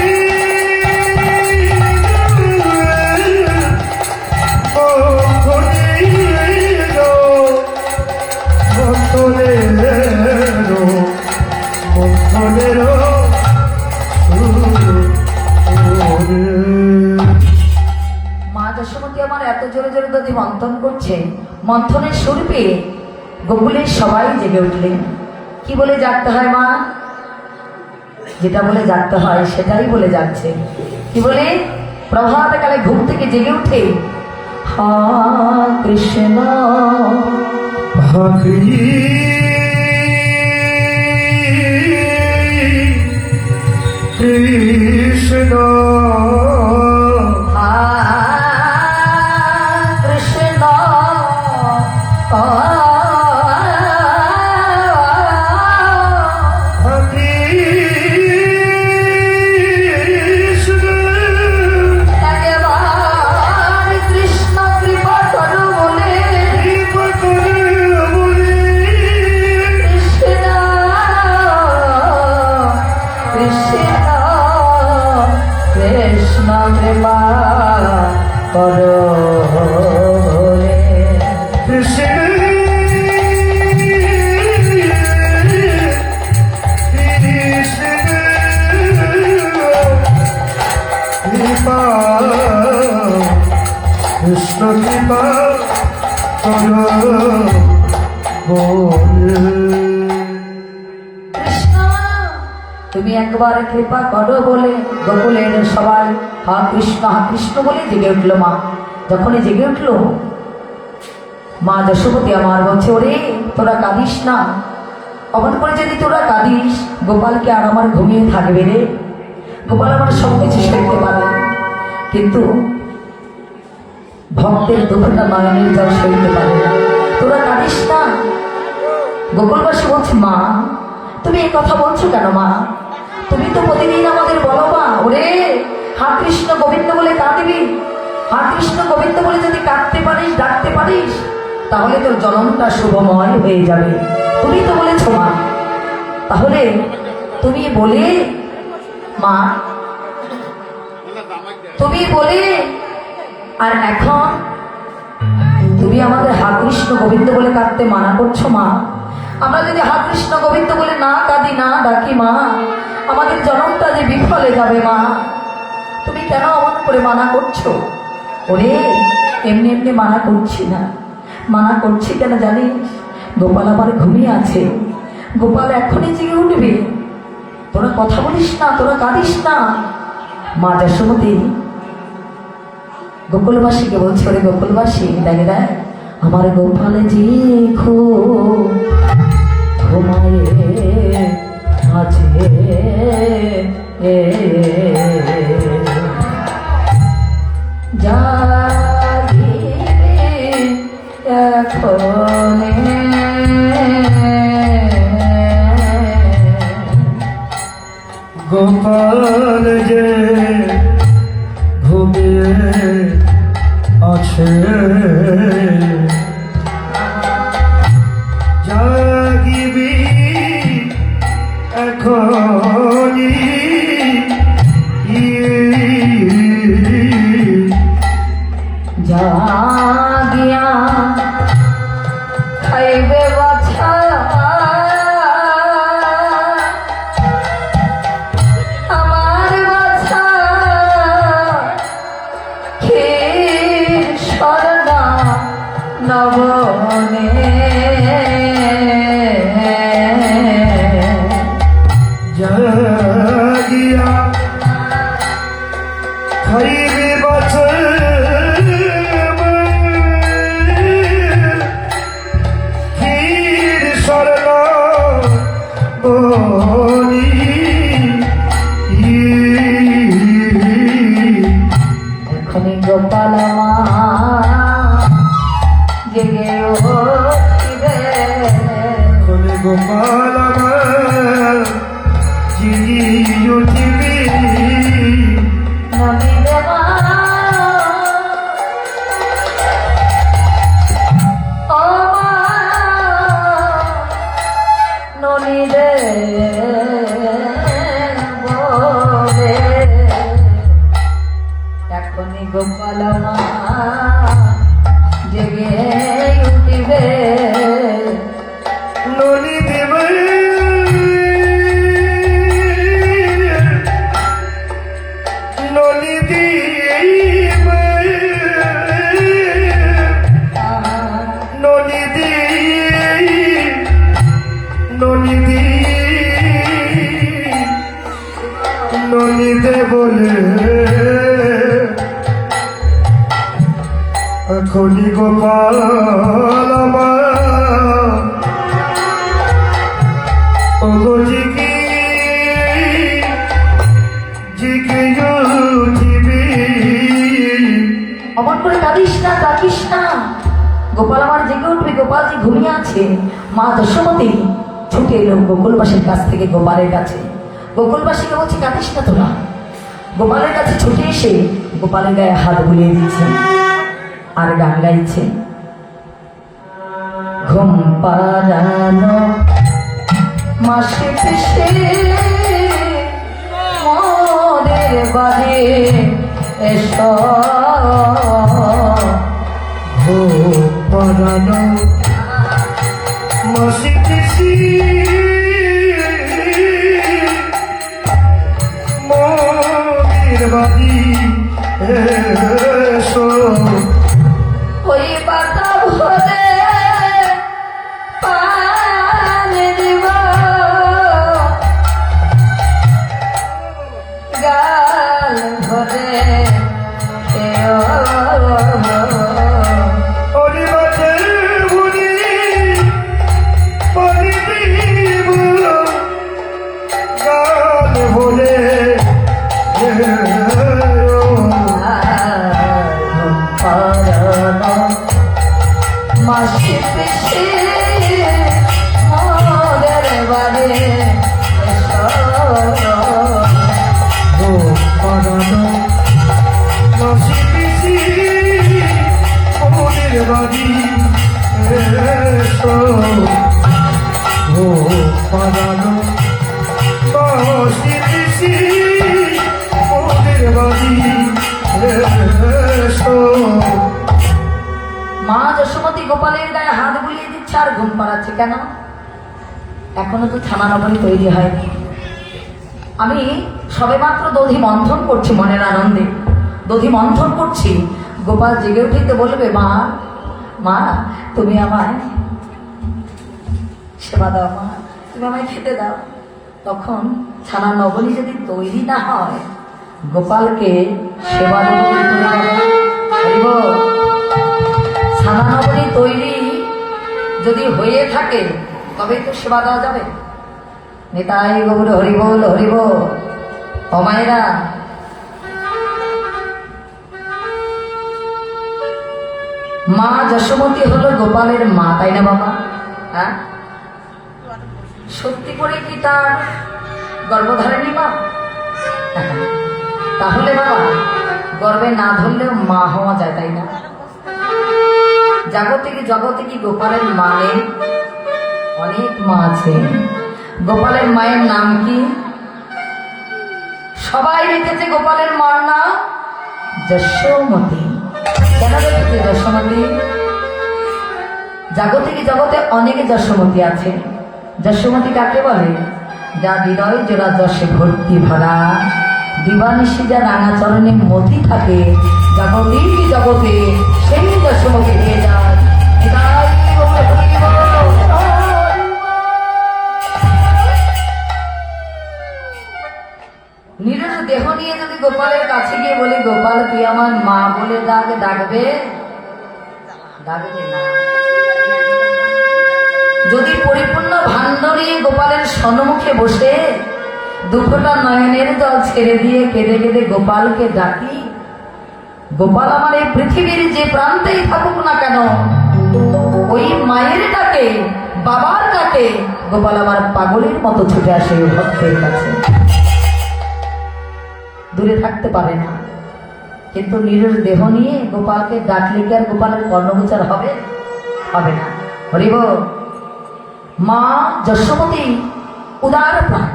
মা যশোমতী আমার এত জোরে জোরে দধি মন্থন করছে, মন্থনের সুর পেয়ে গোকুলের সবাই জেগে উঠলেন। কি বলে জাগতে হয় মা? যেটা বলে জাগতে হয় সেটাই বলে যাচ্ছে। কি বলে? প্রভাতকালে ঘুম থেকে জেগে উঠে হা কৃষ্ণ কৃষ্ণ হা কৃষ্ণ একবার কৃষ্ণ কৃপা করো বলে কৃষ্ণ কৃষ্ণ কৃষ্ণ কৃপা করো বলে। কৃষ্ণ কৃপা করো কৃষ্ণ তুমি একবার কৃপা করো বলে গোকুলের সবাই হা কৃষ্ণ বলে জেগে উঠলো। মা যখনই জেগে উঠলো, মা যশোমতী আমার বলছে, ওরে তোরা কাঁদিস না। অমন করে যদি তোরা কাঁদিস গোপালকে আর আমার ঘুমিয়ে থাকবে রে। গোপাল আমার সব কিছু সইতে পারে, কিন্তু ভক্তের দুঃখটা নয়নের জল সইতে পারে না। তোরা কাঁদিস না। গোকুলবাসী বলছে, মা তুমি এই কথা বলছো কেন মা? তুমি তো প্রতিদিন আমাদের বলো মা, ওরে হা কৃষ্ণ গোবিন্দ বলে কাঁদবি। হা কৃষ্ণ গোবিন্দ বলে যদি কাঁদতে পারিস, ডাকতে পারিস, তাহলে তোর জনমটা শুভময় হয়ে যাবে। তুমি তো বলেছ মা। তাহলে তুমি বলে মা, তুমি বলে আর এখন তুমি আমাদের হা কৃষ্ণ গোবিন্দ বলে কাঁদতে মানা করছো মা। আমরা যদি হা কৃষ্ণ গোবিন্দ বলে না কাঁদি, না ডাকি মা, আমাদের জনমটা যে বিফলে যাবে মা। তুমি কেন অমন করে মানা করছো? ওরে এমনি এমনি মানা করছি না। মানা করছি কেন জানিস? গোপাল আমার ঘুমিয়ে আছে। গোপাল এখনই জেগে উঠবে। তোরা কথা বলিস না, তোরা কাঁদিস না। মা যশোমতী গোকুলবাসীকে বলছে, ওরে গোকুলবাসী দেখে দেখ আমার গোপাল যে ঘুমায়ে আছে, জাগিবে এখনে গোপাল যে ঘুমিয়ে আছে, জাগিবি এখনি জাগিয়া খাইবে বাছা আমার বাছা ক্ষীর স্বর্ণা নব জাগিয়া খাইবে বছর ক্ষীর স্বর্ণ বলি এখনই গোপাল মা জেগে উঠিবে কোনে গোপাল আমার জিগি উঠিবি নমিবে মা ও মা ননিবে বলে এখনই গোপাল মা জেগে উঠিবে ননি দেবে ননি দিবে ননি দি ননি দি ননি দে বলে এখনই গোপাল আমার ওগো জিগি জিগি উঠিবি অমন করে কাঁদিস না, ডাকিস না। গোপাল আমার জেগে উঠবে, গোপাল যে ঘুমিয়ে আছে। মা দশমতী ছুটে এলো গোকুলবাসীর কাছ থেকে গোপালের কাছে। গোকুলবাসীকে বলছে কাঁদিস না তোরা। গোপালের কাছে ছুটে এসে গোপালের গায়ে হাত বুলিয়ে দিচ্ছে আর গান গাইছে। ঘুম পাড়ানো মাসে পিসে মোদের বাড়ি এসো পরানো মাসি পিসি মোদের বাড়ি এসো ওই পাতা ভরে পান দিব গাল ভরে ওরে বাজে বুড়ি পানি দিব গাল ভরে মাসে পিসে মোদের বাড়ি এসো পরানো মাসি পিসি মোদের বাড়ি এসো ও পরানো মাসি পিসি মোদের বাড়ি এসো মা যশোমতী গোপালের গায়ে হাত বুলিয়ে দিচ্ছে আর ঘুম পাড়াচ্ছে। কেন? এখনো তো থানা নগরী তৈরি হয়নি। আমি সবেমাত্র দধি মন্থন করছি মনের আনন্দে, দধি মন্থন করছি। গোপাল জেগে উঠিতে বলবে মা, মা তুমি আমায় সেবা দাও, মা তুমি আমায় খেতে দাও। তখন ছানা নগরী যদি তৈরি না হয় গোপালকে সেবা দেবো কি করে বাবা? হরিব ছানা নগরী তৈরি যদি হয়ে থাকে তবেই তো সেবা দেওয়া যাবে। নেতাই গৌর হরিবোল হরিবোল। ও মায়েরা, মা যশোমতী হলো গোপালের মা, তাই না বাবা? হ্যাঁ, সত্যি করে কি তার গর্ভধারিণী মা? তাহলে বাবা গর্বে না ধরলেও মা হওয়া যায়, তাই না? জগতে কি গোপালের মা নেই? অনেক মা আছে। গোপালের মায়ের নাম কি? সবাই রেখেছে গোপালের মার নাম যশোমতী। কেন রেখেছে যশোমতী? জগতে অনেক যশোমতী আছে। যশোমতী কাকে বলে? যা হৃদয় জোড়া যশে ভর্তি ভরা, দিবানিশি যা রাঙা চরণে মতি থাকে, জগতে সেই যশোমতী হয়ে যায়। আমার মা বলে ডাকবে ডাকবে না। যদি পরিপূর্ণ ভাণ্ড নিয়ে গোপালের সম্মুখে বসে দুফোঁটা নয়নের জল ছেড়ে দিয়ে কেঁদে কেঁদে গোপালকে ডাকি, গোপাল আমার এই পৃথিবীর যে প্রান্তেই থাকুক না কেন, ওই মায়ের ডাকে, বাবার ডাকে গোপাল আমার পাগলের মতো ছুটে আসে ওই ভক্তের কাছে। দূরে থাকতে পারে না, কিন্তু নিরীহ দেহ নিয়ে গোপালকে ডাকলে কি আর গোপালের কর্ণগোচর হবে? হবে না। হরিব, মা যশোমতী উদার প্রাণ,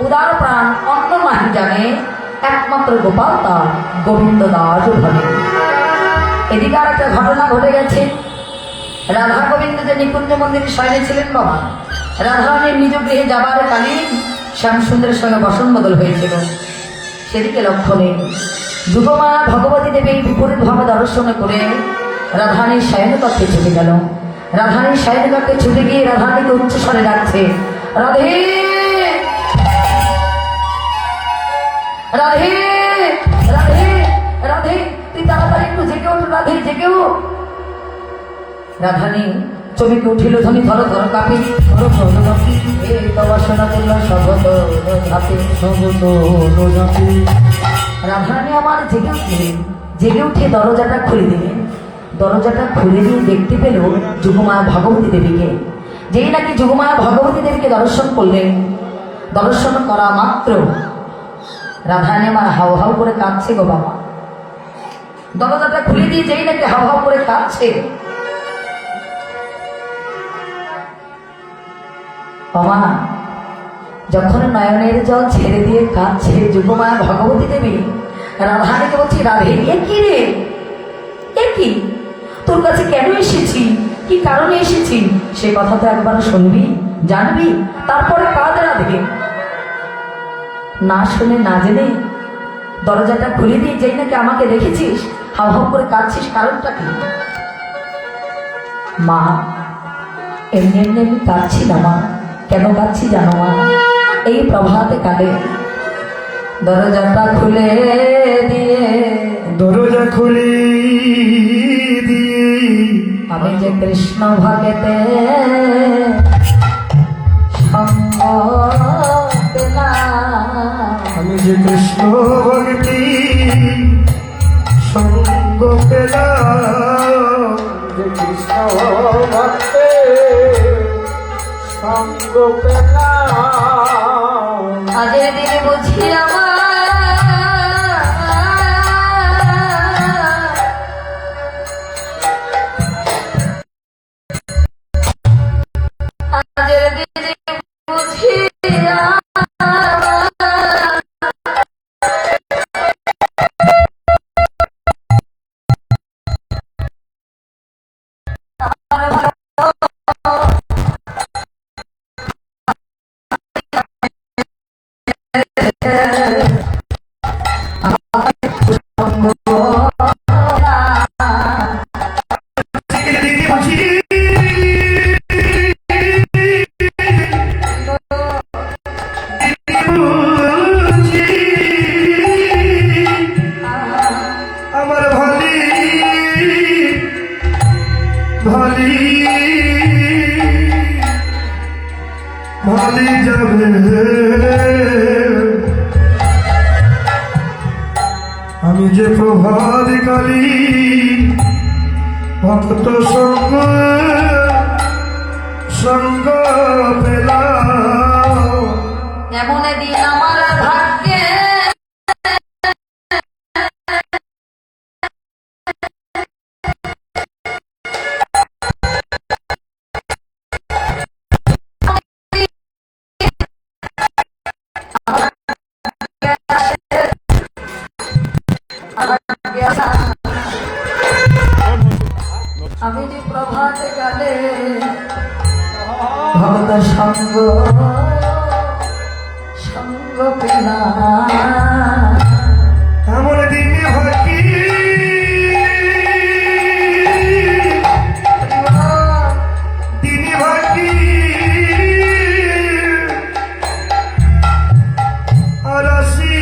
উদার প্রাণ, অন্য নাহি জানে, একমাত্র গোপাল তার গোবিন্দ দাস ভাবে। এদিকে আর একটা ঘটনা ঘটে গেছে। রাধা গোবিন্দ যে নিকুঞ্জ মন্দিরে শয়নে ছিলেন বাবা, রাধারানীর নিজ গৃহে যাবার কালীন শ্যামসুন্দরের সঙ্গে বসন বদল হয়েছিল, সেদিকে লক্ষ্য নেই। যুগমা ভগবতী দেবী বিপরীত ভাবে দর্শন করে রাধারানীর শয়নকক্ষে ছুটে গেল। রাধারানীর শয়নকক্ষে ছুটে গিয়ে রাধারানীকে উচ্চস্বরে ডাকছে, রাধে রাধে রাধে রাধে, তুই তাড়াতাড়ি একটু জেগে ওঠ রাধে, জেগে ওঠ। রাধারানী চমকে উঠিল, ধ্বনি ধরো ধরো কাপি, ধরো ধরো কাপি, এ বাসনা দিল শবত ঝাপে, শবত ঝাপে। রাধারানী আমার জেগে উঠলেন, জেগে উঠে দরজাটা খুলে দিলেন। দরজাটা খুলে দিয়ে দেখতে পেল যুগমায়া ভগবতী দেবীকে। যেই নাকি যুগমায়া ভগবতী দেবীকে দর্শন করলেন, দর্শন করা মাত্র রাধারানী আমার হাউ হাউ করে কাঁদছে গো বাবা। দরজাটা খুলে দিয়ে যেই নাকি হাউ হাউ করে কাঁদছে, বাবা যখন নয়নের জল ছেড়ে দিয়ে কাঁদছে যুগমায়া ভগবতী দেবী, রাধারানীকে বলছি, রাধে এ কি রে, এ কি, তোর কাছে কেন এসেছি, কি কারণে এসেছি, সে কথা তো একবার শুনবি, জানবি, তারপরে কাঁদ রাধে। না শুনে না জেনে দরজাটা খুলে দিয়ে যেই নাকি আমাকে দেখেছিস হাউ হাউ করে কাঁদছিস, কারণটা কি? মা এমনি এমনি আমি কাঁদছি না মা, কেন কাঁদছি জানো মা? এই প্রভাতে কালে দরজাটা খুলে দিয়ে, দরজা খুলে দিয়ে আমি যে কৃষ্ণ ভগতে সঙ্গ পেলাম, আমি যে কৃষ্ণ ভক্তি সঙ্গ পেলাম, যে কৃষ্ণ ভক্তে সঙ্গ পেলাম, আজের দিনে বুঝি আজের দিনে বুঝি আমার ভালি ভালি ভালি যাবে, আমি যে প্রভাত কালী ভক্ত সঙ্গ সঙ্গ পেলাম, এমন দিন আমার ভাগ্যে আমি যে প্রভাত কালে ভক্ত সঙ্গ সঙ্গ পেলাম, এমন দিনে ভাকি দিনে ভাকি আরাসি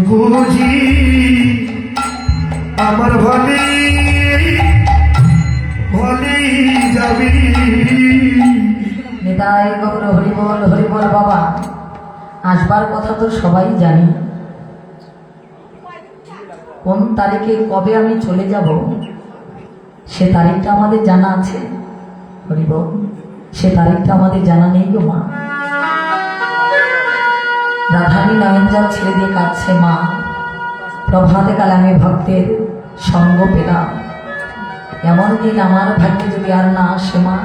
বুঝি আমার ভালি ভালি যাবি নিতাই গৌর হরিবল হরিবল বাবা। আসবার কথা তো সবাই জানি, কোন তারিখে কবে আমি চলে যাব সে তারিখটা আমাদের জানা আছে। হরিবল, সে তারিখটা আমাদের জানা নেই গো মা। রাধানী নয়ন জল ছেড়ে দিয়ে কাঁদছে মা। প্রভাতে কালে আমি ভক্তের সঙ্গ পেলাম, এমন দিন আমার ভাগ্যে যদি আর না আসে মা,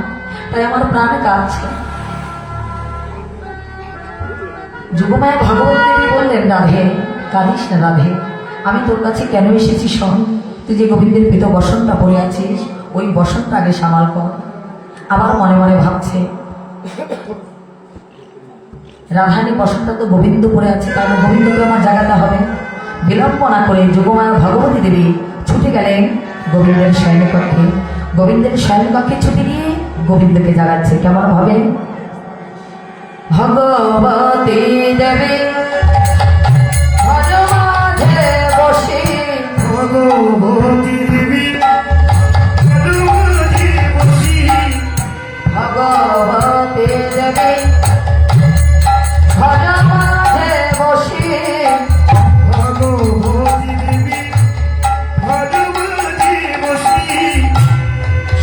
তাই আমার প্রাণে কাঁদছে। যুগমায়া ভগবতী দেবী বললেন, রাধে কাঁদিস না রাধে, আমি তোর কাছে কেন এসেছি শোন। তুই যে গোবিন্দের পিত বসনটা পড়ে আছিস, ওই বসনটা আগে সামাল কর। আবার মনে মনে ভাবছে, রাধানী বসনটা তো গোবিন্দ পড়ে আছে, তাহলে গোবিন্দকে আমার জাগাতে হবে। বিলম্ব না করে যুগমায়া ভগবতী দেবী ছুটে গেলেন গোবিন্দের শয়নকক্ষে। গোবিন্দের শয়নকক্ষে ছুটি দিয়ে গোবিন্দকে জাগাচ্ছে কেমন ভাবে। ভগবতী দেবী মাঝে বসে, ভগবতী দেবী মাঝে বসি, ভগবতী দেবী মাঝে বসে, ভগবতী দেবী মাঝে বসি,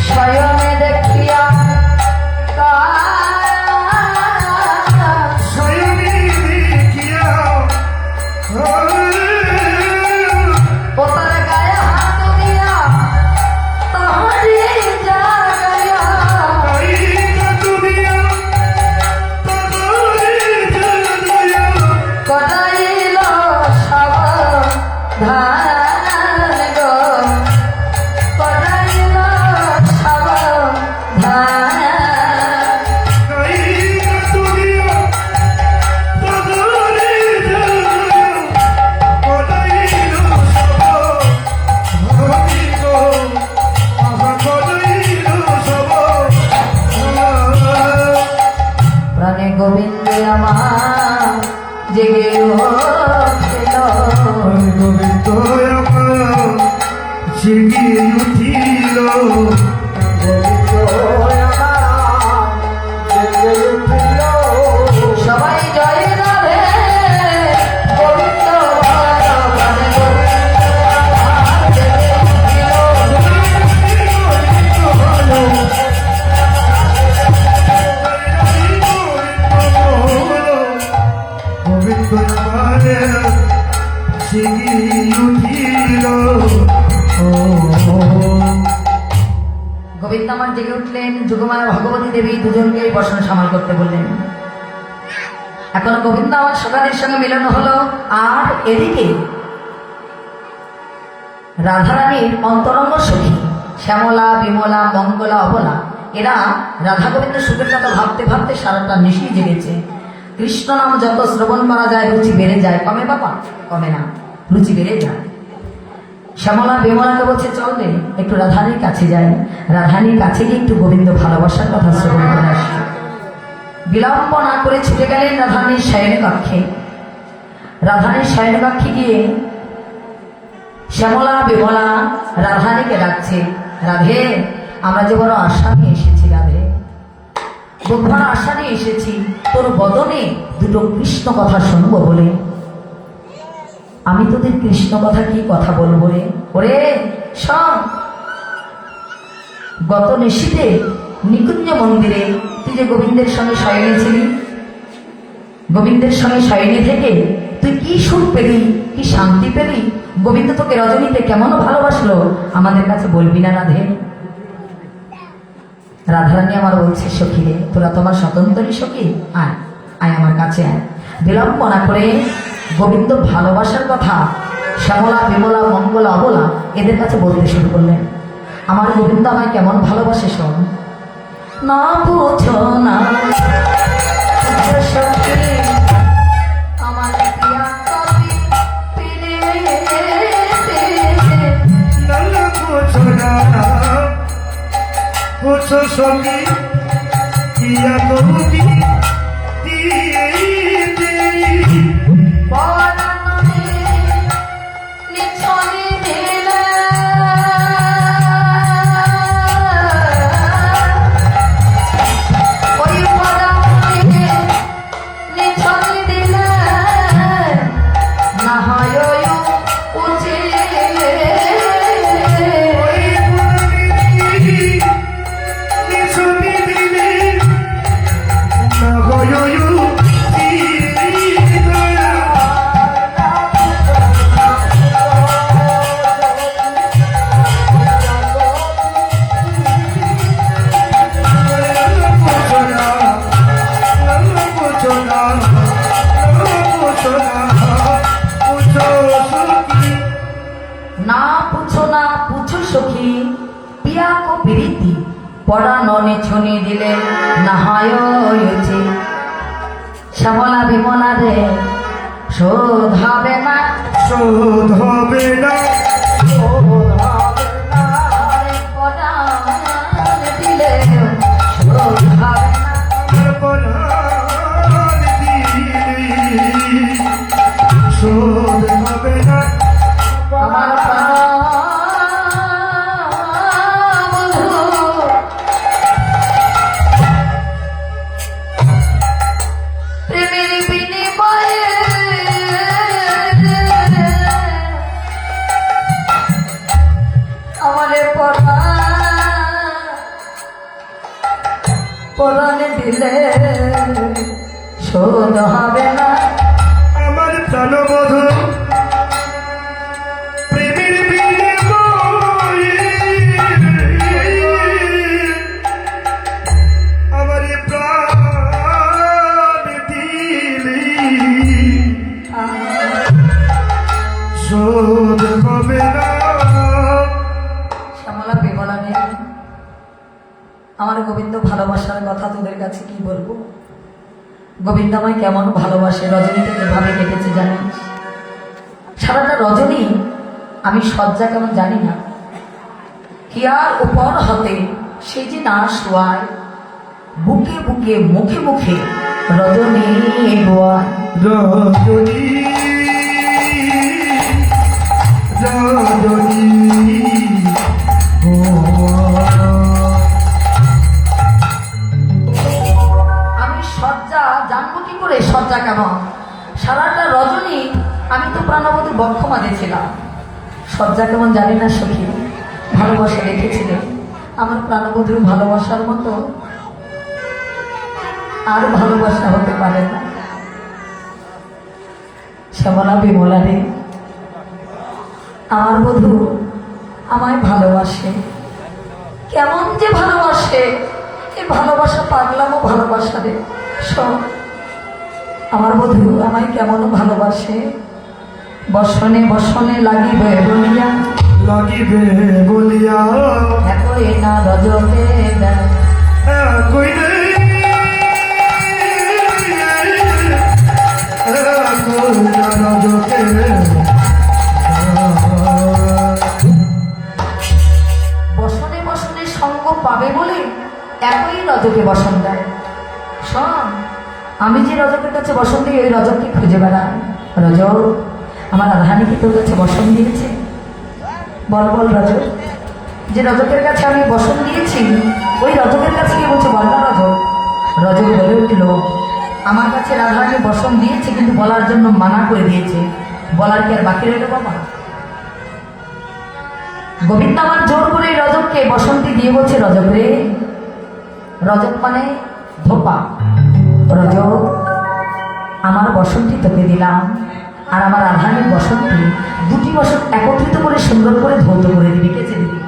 স্বয়নে দেখিয়া স্বয়নে দেখিয়া ওপার গায়ে হাত দিয়া তাহারে জাগাইয়া কটাইল সাবধান গো, কটাইল সাবধান। প্রাণে গোবিন্দে আমার জেগে উঠিল, গোবিন্দ আমার জেগে উঠিল, সবাই জয় রাধে গোবিন্দ প্রাণে গোবিন্দ আমার জেগে উঠিল। গোবিন্দ আমার জেগে উঠিল। গোবিন্দ আমার জেগে উঠলেন। যুগমায়া ভগবতী দেবী দুজনকে বসন সামাল করতে বললেন। এখন গোবিন্দ আমার সকালের সঙ্গে মিলন হলো। আর এদিকে রাধারানীর অন্তরঙ্গ সখী শ্যামলা, বিমলা, মঙ্গলা, অবলা, এরা রাধা গোবিন্দ সুখের কথা ভাবতে ভাবতে সারাটা নিশি জেগেছে। কৃষ্ণ নাম যত শ্রবণ করা যায় রুচি বেড়ে যায়, কমে বাবা? কমে না, রুচি বেড়ে যায়। শ্যামলা বিমলাকে বলছে, চল রে একটু রাধানীর কাছে যাই। রাধানীর কাছে গিয়ে একটু গোবিন্দ ভালোবাসার কথা শ্রবণ করে আসি। বিলম্ব না করে ছুটে গেলেন রাধানীর শয়ন কক্ষে। রাধানীর শয়ন কক্ষে গিয়ে শ্যামলা বিমলা রাধানীকে ডাকছে, রাধে আমরা যে বড় আশা নিয়ে এসেছি, রাধে বুক ভরা আশা নিয়ে এসেছি তোর বদনে দুটো কৃষ্ণ কথা শুনবো বলে। আমি তোদের কৃষ্ণ কথা কি কথা বলবো রে? ওরে শোন, গত নিশীতে নিকুঞ্জ মন্দিরে তুই যে গোবিন্দের সঙ্গে শয়নে ছিলি, গোবিন্দের সঙ্গে শয়নে থেকে তুই কি সুখ পেলি, কি শান্তি পেলি, গোবিন্দ তোকে রজনীতে কেমন ভালোবাসলো আমাদের কাছে বলবি না রাধে? রাধারানী আমার বলছে, সখী রে তোরা তোমার স্বতন্ত্রী সখী, আয় আয় আমার কাছে আয়। বিলম্ব না করে গোবিন্দ ভালোবাসার কথা শ্যামলা, বিমলা, মঙ্গলা, অবলা এদের কাছে বলতে শুরু করলেন। আমার গোবিন্দ আমায় কেমন ভালোবাসে শোন। না বুঝো না সখী আমার প্রিয়া কবি পিরিতে, নানা বুঝো না, বুঝো সঙ্গী কিয়া কবি পরাণে ना पूछो सखी पिया को प्रीति पड़ा नने छुनी दिले नहाय শ্যামলা বিমলা রে শোধ হবে না শোধ হবে না আরে পরাণ দিলে শোধ হবে না পরাণ দিলে শোধ হবে না আমার বন্ধু প্রেমের বিনিময়ে আমারে পরাণ দিলে শোধ হবে না আমার প্রাণবধূ প্রেমের বিনিময়ে আমার প্রাণ দিলি শোধ হবে না শ্যামলা বিমলা নেই আমার গোবিন্দ ভালোবাসার কথা তোদের কাছে কি বলবো গোবিন্দ আমায় কেমন ভালোবাসে রজনীতে কিভাবে কেটেছে জানিস সারাটা রজনী আমি সজ্জা কেমন জানি না হিয়ার উপর হতে সে যে না শোয়ায় বুকে বুকে মুখে মুখে রজনী গোয়ায় রজনী রজনী আমি সজ্জা জানবো কি করে সজ্জা কেমন সারাটা রজনী আমি তো প্রাণবধূর বক্ষ বাঁধেছিলাম সজ্জা কেমন জানি না সখী ভালোবাসা রেখেছিলেন আমার প্রাণবধূর ভালোবাসার মতো আর ভালোবাসা হতে পারে না শ্যামলা বিমলা রে আমার বধূ আমায় ভালোবাসে কেমন যে ভালোবাসে এই ভালোবাসা পাগলামও ভালোবাসা রে শোন আমার বধূ আমায় কেমন ভালোবাসে বসনে বসনে লাগিবে বলিয়া লাগিবে বলিয়া একই না রজকে দেয় কই রে রজকে বসনে বসনে সঙ্গ পাবে বলে একই রজকে বসন দেয় শোন আমি যে রজকের কাছে বসন দিই ওই রজককে খুঁজে বেড়াই রজক আমার রাধারানী কি তোর কাছে বসন দিয়েছে বল বল রজক যে রজকের কাছে আমি বসন দিয়েছি ওই রজকের কাছে গিয়ে বলছে বল না রজক রজক বলে উঠল আমার কাছে রাধারানী বসন দিয়েছে কিন্তু বলার জন্য মানা করে দিয়েছে বলার কি আর বাকি রইল বাবা গোবিন্দ আমার জোর করে এই রজককে বসন্তী দিয়ে বলছে রজক রে রজক মানে ধোপা রজক আমার বসন্তী তোকে দিলাম আর আমার রাধারানীর বসন্তী দুটি বসন্ত একত্রিত করে সুন্দর করে ধৌত করে দিবি কেচে দিবি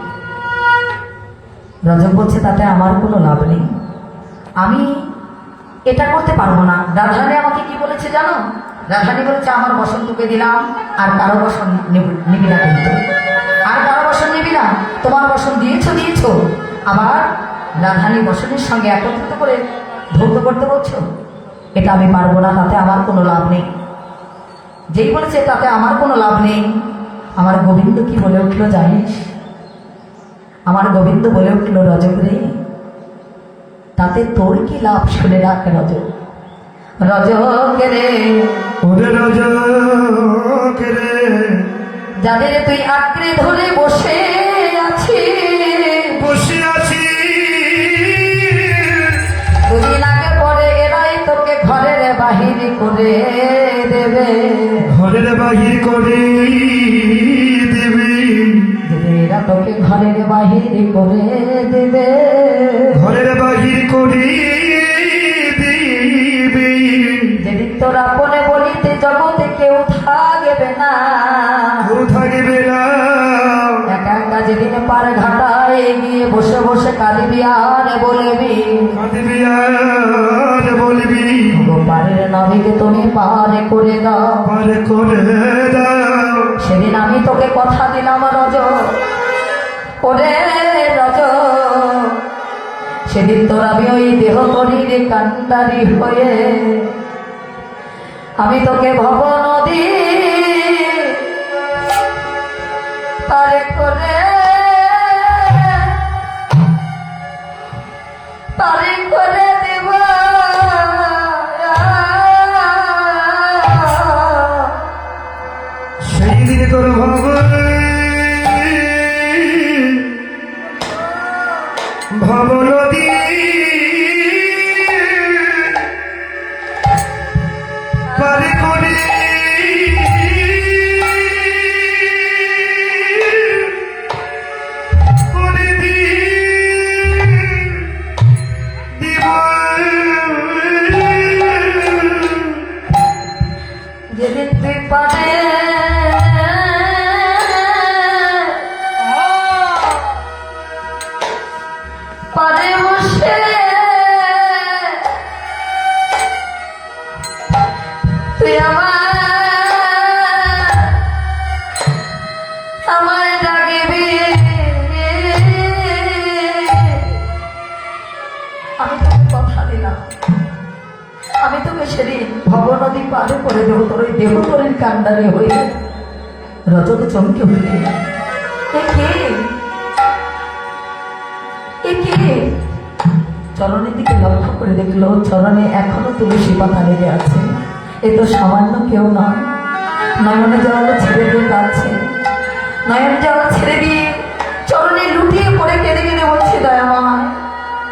রজক বলছে তাতে আমার কোনো লাভ নেই আমি এটা করতে পারবো না রাধারানী আমাকে কি বলেছে জানো রাধারানী বলেছে আমার বসন তোকে দিলাম আর কারো বসন নিবি না কিন্তু আর কারো বসন নিবি না তোমার বসন দিয়েছো আবার রাধারানী বসনের সঙ্গে একত্রিত করে ধৌত করতে বলছো এটা আমি পারবো না তাতে আমার কোনো লাভ নেই যেই বলেছে তাতে আমার কোনো লাভ নেই আমার গোবিন্দ কি বলে উঠলো জানিস আমার গোবিন্দ বলে উঠলো রজক রে তাতে তোর কি লাভ শুনে রাখ রজক রজক রে ওরে রজক রে যাদের তুই আঁকড়ে ধরে বসে বসে আছি দুদিন আগে পরে এরাই তোকে ঘরের বাহির করে দেবে ঘরের বাহির করে দেবে এরা তোকে ঘরের বাহির করে দেবে ঘরের বাহির করে দিবে তোর আপনে বলিতে জগতে কেউ থাকবে না, কেউ থাকবে না। একা একা যেদিন পার ঘাটায় গিয়ে বসে বসে কাঁদিবি আর বলবি, কাঁদিবি আর বলবি, পারের নদীকে তুমি পার করে দাও, পার করে দাও। সেদিন আমি তোকে কথা দিলাম রজ, ওরে রজ, সেদিন তোর আমি ওই দেহ তরির কান্ডারি হয়ে আমি তোকে ভব নদী পার করে দেব। সেই দিন তোর ভব নদী পার করে দিব। যেদিন তুই পারে পারে বসে তুই আমায় ডাকবি, আমি তোকে কথা দিলাম, আমি তোকে সেদিন ভব নদী পারে করে দেবো তোর ওই দেহ তোরের কান্ডারে হয়ে। রজত চমকে উঠলে, চরণের দিকে লক্ষ্য করে দেখলো চরণে এখনো তুলসী পাতা লেগে আছে। এ তো সামান্য কেউ নয়, নয়নে জল ছেড়ে দিয়ে কাঁদছে, নয়ন জল ছেড়ে দিয়ে চরণে লুটিয়ে পড়ে কেঁদে কেঁদে বলছে, দয়াময়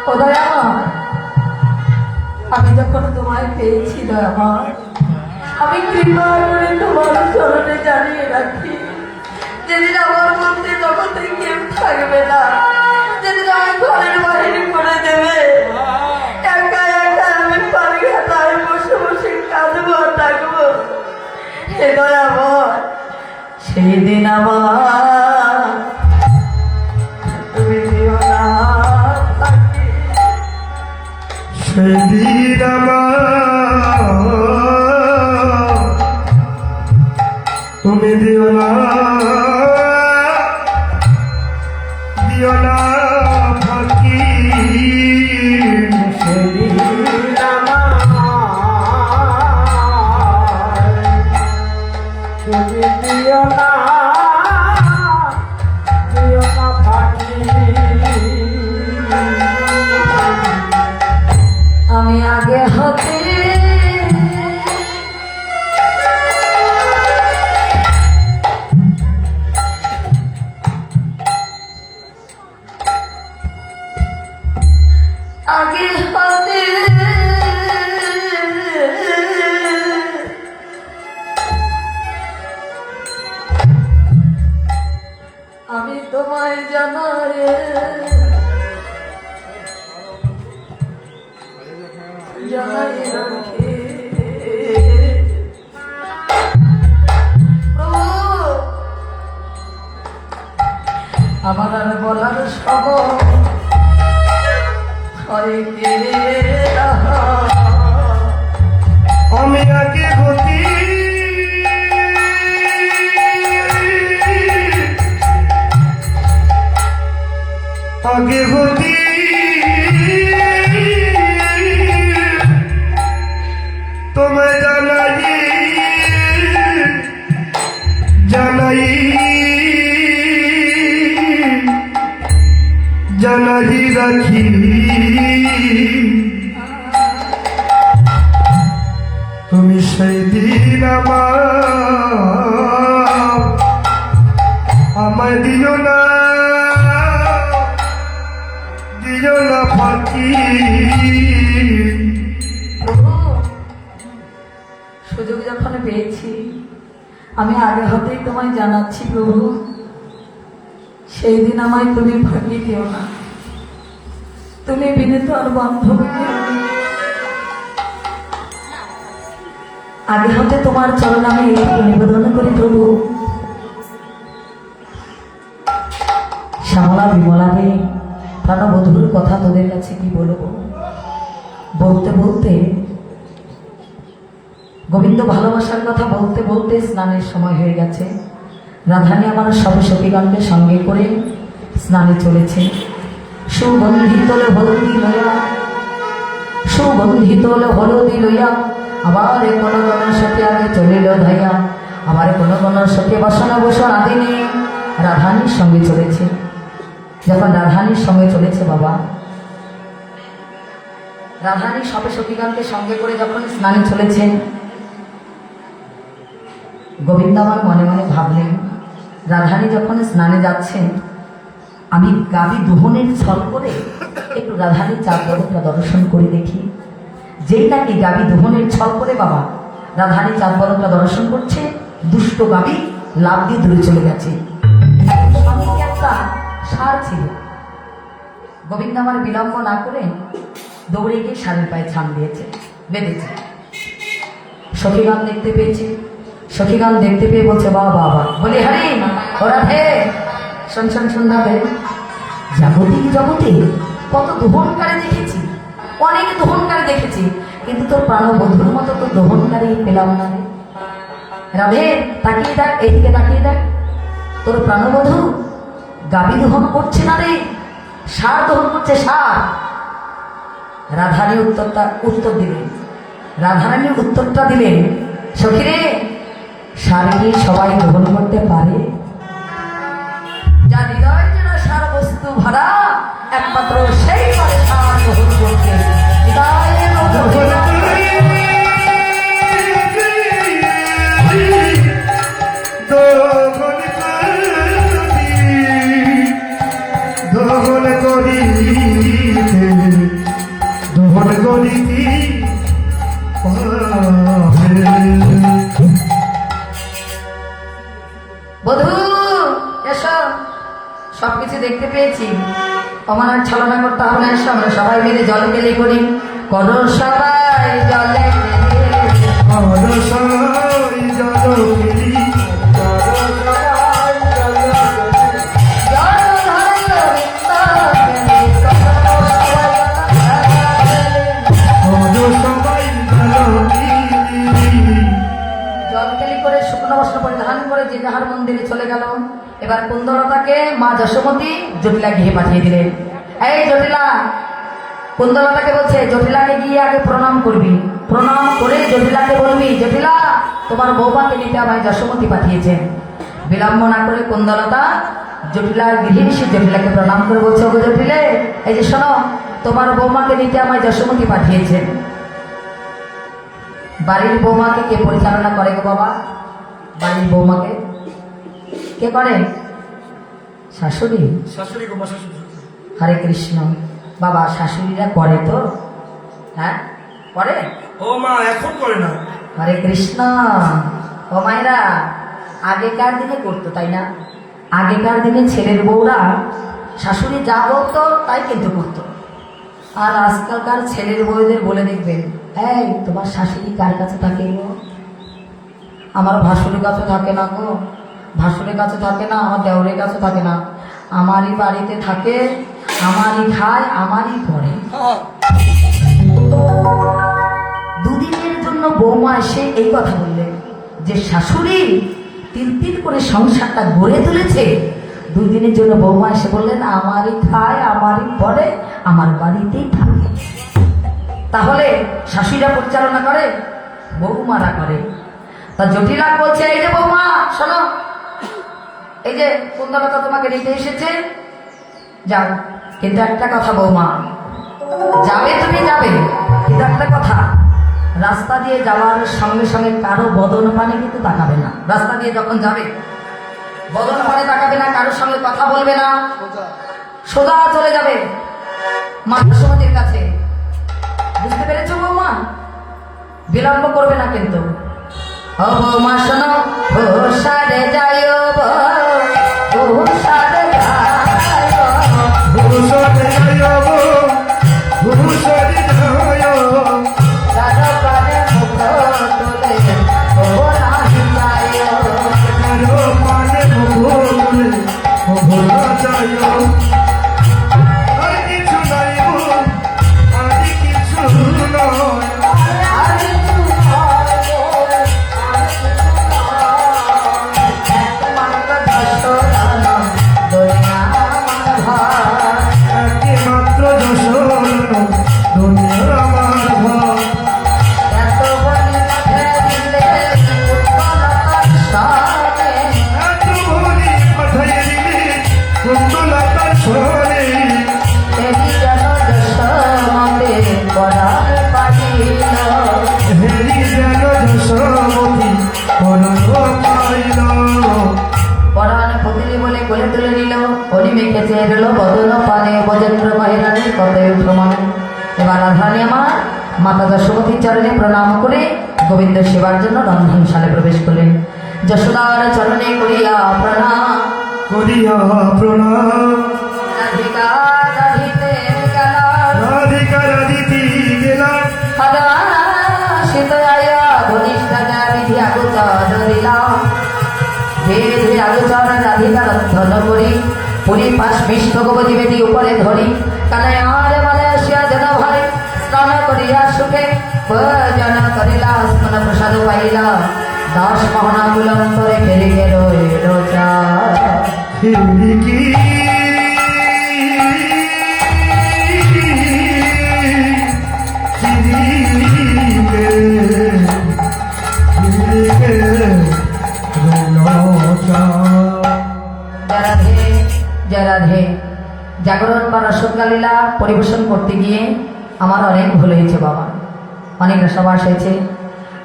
ও দয়াময়, আমি যখন তোমায় পেয়েছি দয়াময়, আমি কৃপা করে তোমার চরণে জানিয়ে রাখি, যেদিন আমার মধ্যে জগতে কেউ থাকবে না, যেদিন আমি ঘরের বাহিরে করে দেবে, একা একা আমি পানি ঘাটায় বসে বসে কাঁদবো থাকবো, হে দয়াময়, সেই দিন আমার তুমি দিও না থাকি। সেদিন তুমি দিও না, দিও না ফাঁকি। সেদিন তুমি দিও না ফাঁকি। আমি আগে হতে আমি তোমায় জানাই জানাই রাখি, প্রভু আমার আর বলার সব হয় কে রাহা। আমি আগে গতি আগে গতি তোমায় জানাই জানাই জানাই রাখি। তুমি সেই দিন আমায় দিও না ফাঁকি। প্রভু সুযোগ যখন পেয়েছি আমি আগে হতেই তোমায় জানাচ্ছি প্রভু, সেই দিন আমায় তুমি ফাঁকি দিও না, তুমি বিনীত আর বান্ধবী আগে হতে তোমার চরণ আমি এইটুকু নিবেদন করি প্রভু। শ্যামলা বিমলাকে প্রাণবধূর কথা তোদের কাছে কি বলবো। বলতে বলতে গোবিন্দ ভালোবাসার কথা বলতে বলতে স্নানের সময় হয়ে গেছে। রাধানী আমার সব সখীগণকে সঙ্গে করে স্নানে চলেছে। সুগন্ধিত হলদি লয়া, সুগন্ধিত হলদি লইয়া আবার কোন কোন সখী আগে চলিল ধাইয়া, আবার কোন কোন সখী বসন বসন আদি নিয়ে রাধানীর সঙ্গে চলেছে। যখন রাধানীর সঙ্গে চলেছে বাবা, রাধানী সবে সখীগণকে সঙ্গে করে যখন স্নানে চলেছেন, গোবিন্দ আমার মনে মনে ভাবলেন রাধানী যখন স্নানে যাচ্ছেন আমি গাভী দোহনের ছল করে একটু রাধানীর চাঁদবরণটা দর্শন করে দেখি। যেই নাকি গাভী দোহনের ছল করে বাবা রাধানী চাঁদবরণটা দর্শন করছে, দুষ্ট গাভী লাভ দিয়ে দূরে চলে গেছে। সঙ্গে একটা ষাঁড় ছিল। গোবিন্দ আমার বিলম্ব না করে দৌড়ে গিয়ে ষাঁড়ের পায়ে ছান দিয়েছে, বেঁধেছে। সখীগণ দেখতে পেয়েছে। সখীগণ দেখতে পেয়ে বলছে বাবা বাবা, বলি হরি ওরা হে শোন শোন শুনবে। জাগতিক জগতে কত দোহনকারী দেখেছি, অনেক দোহনকারী দেখেছি, কিন্তু তোর প্রাণবন্ধুর মতো তো দোহনকারী পেলাম না রে। রাধে তাকিয়ে দেখ, এইদিকে তাকিয়ে দেখ, তোর প্রাণবধূ গাভী দোহন করছে না রে, ষাঁড় দোহন করছে, ষাঁড়। রাধারানী উত্তর দিলেন, রাধারানী উত্তরটা দিলেন, সখী রে ষাঁড় কি সবাই দোহন করতে পারে? যা হৃদয় যেন সার বস্তু ভরা একমাত্র সেই পারে ষাঁড় দোহন করতে। হৃদয়ের দোহন করিতে বধূ এসো, সবকিছু দেখতে পেয়েছি, আমার আর ছলনা করতে হবে না। এসো আমরা সবাই মিলে জল গেলে করি, করো সবাই জলে যে যাহার মন্দিরে চলে গেল। এবার কুন্দলতাকে মা যশোমতী জটিলা গৃহে পাঠিয়ে দিলেন। এই জটিলা, কুন্দলতাকে বলছে জটিলাকে গিয়ে আগে প্রণাম করবি, প্রণাম করে জটিলাকে বলবি জটিলা তোমার বৌমাকে নিতে আমায় যশোমতী পাঠিয়েছেন। বিলম্ব না করে কুন্দলতা জটিলার গৃহে এসে জটিলাকে প্রণাম করে বলছে, ওগো জটিলে, এই যে শোনো, তোমার বৌমাকে নিতে আমায় যশোমতী পাঠিয়েছেন। বাড়ির বৌমাকে কে পরিচালনা করে গো বাবা? বাড়ির বৌমাকে কে করে? শাশুড়ি। শাশুড়ি গো, শাশুড়ি। হরে কৃষ্ণ। বাবা শাশুড়িরা করে তো? হ্যাঁ করে। ও মা এখন করে না। হরে কৃষ্ণ। ও মায়েরা আগেকার দিনে করতো, তাই না? আগেকার দিনে ছেলের বউরা শাশুড়ি যা বলতো তাই কিন্তু করতো। আর আজকালকার ছেলের বউদের বলে দেখবেন, এই তোমার শাশুড়ি কার কাছে থাকে গো? আমার ভাসুরের কাছে থাকে না গো, ভাসুরের কাছে থাকে না, আমার দেওরের কাছে থাকে না, আমারই বাড়িতে থাকে, আমারই খায়, আমারই করে। দুদিনের জন্য বৌমা এসে এই কথা বললেন যে শাশুড়ি তিল তিল করে সংসারটা গড়ে তুলেছে। 2 দিনের জন্য বৌমা এসে বললেন আমারই খায়, আমারই করে, আমার বাড়িতেই থাকে। তাহলে শাশুড়িরা পরিচালনা করে, বৌমারা করে। তা জটিলা বলছে, এই যে বৌমা শোনো, এই যে কুন্দলতা তোমাকে নিতে এসেছে, যাও। কিন্তু একটা কথা বৌমা, যাবে তুমি যাবে, কিন্তু একটা কথা, রাস্তা দিয়ে যাওয়ার সঙ্গে সঙ্গে কারো বদন পানে কিন্তু তাকাবে না। রাস্তা দিয়ে যখন যাবে বদন পানে তাকাবে না, কারোর সঙ্গে কথা বলবে না, সোজা চলে যাবে মা যশোমতীর কাছে। বুঝতে পেরেছো বৌমা? বিলম্ব করবে না কিন্তু। ও বৌমা শোনো, ও সারে যায়, ও সারে যায়, মেরল বদন পানে বজেন্দ্র মহিরানী কতই ভ্রমণে। এবার রাধারানী আমার মাতা যশোমতীর চরণে প্রণাম করে গোবিন্দ সেবার জন্য রন্ধনশালে প্রবেশ করলেন। যশোদার চরণে করিয়া প্রণাম, করিয়া প্রণাম। রাধিকা রাধিতে গেল, রাধিকা রাধিতি গেলা, শীত আয়া ধনিষ্ঠা বিধি আগোচর দিলাম। ধীরে ধীরে আগোচর রাধিকা রন্ধন করি, পুরী পাশ মিষ্ট গোবধি বেদি উপরে ধরি। কানায় আর মালে আসিয়া যেন ভাই স্নান করিয়া সুখে ভজন করিলা, স্মন প্রসাদ পাইলা। দাস মহানাকুলন্তরে ফেরি গেল রোজা। হিরিকি হিরিকে হিরিকে রোজা। জয় রাধে জয় রাধে। জাগরণ বা রসগোল্লা পরিবেশন করতে গিয়ে আমার অনেক ভুল হয়েছে বাবা, অনেক রসবাস হয়েছে।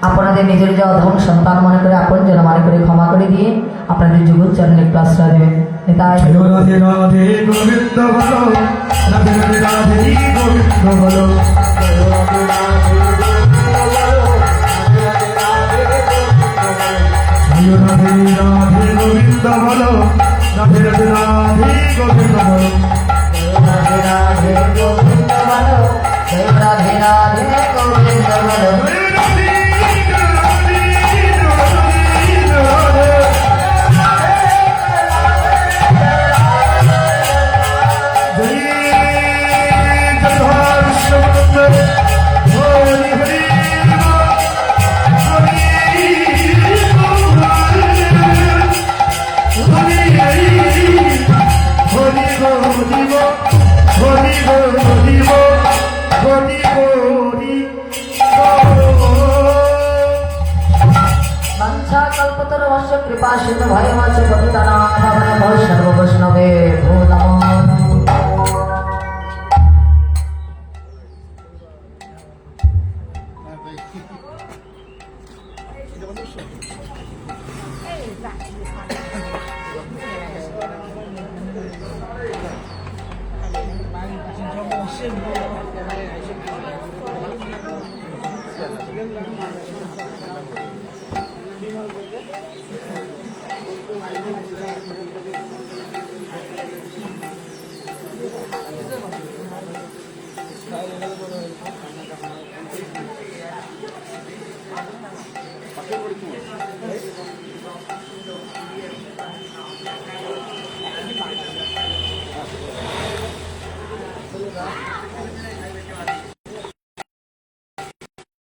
আপনাদের নিজের যে অধম সন্তান মনে করে আপন যেন মনে করে ক্ষমা করে দিয়ে আপনাদের যুগল চরণে একটু আশ্রয় দেবেন। তাই জয় রাধে রাধে গোবিন্দ বলো, রাধে রাধে রাধে গোবিন্দ বলো। জয় রাধে রাধে গোবিন্দ বলো, রাধে রাধে রাধে গোবিন্দ বলো। রাধে রাধে গোবিন্দ বলো, জয় রাধে রাধে গোবিন্দ বলো। জয় রাধে রাধে রাধে বাঞ্ছা কল্পতরুশ্চ কৃপা সিন্ধু ভয়মাচ পতিতানাং পাবনেভ্যো সর্ব বৈষ্ণবেভ্যো নমো নমঃ। পাশে পড়েছি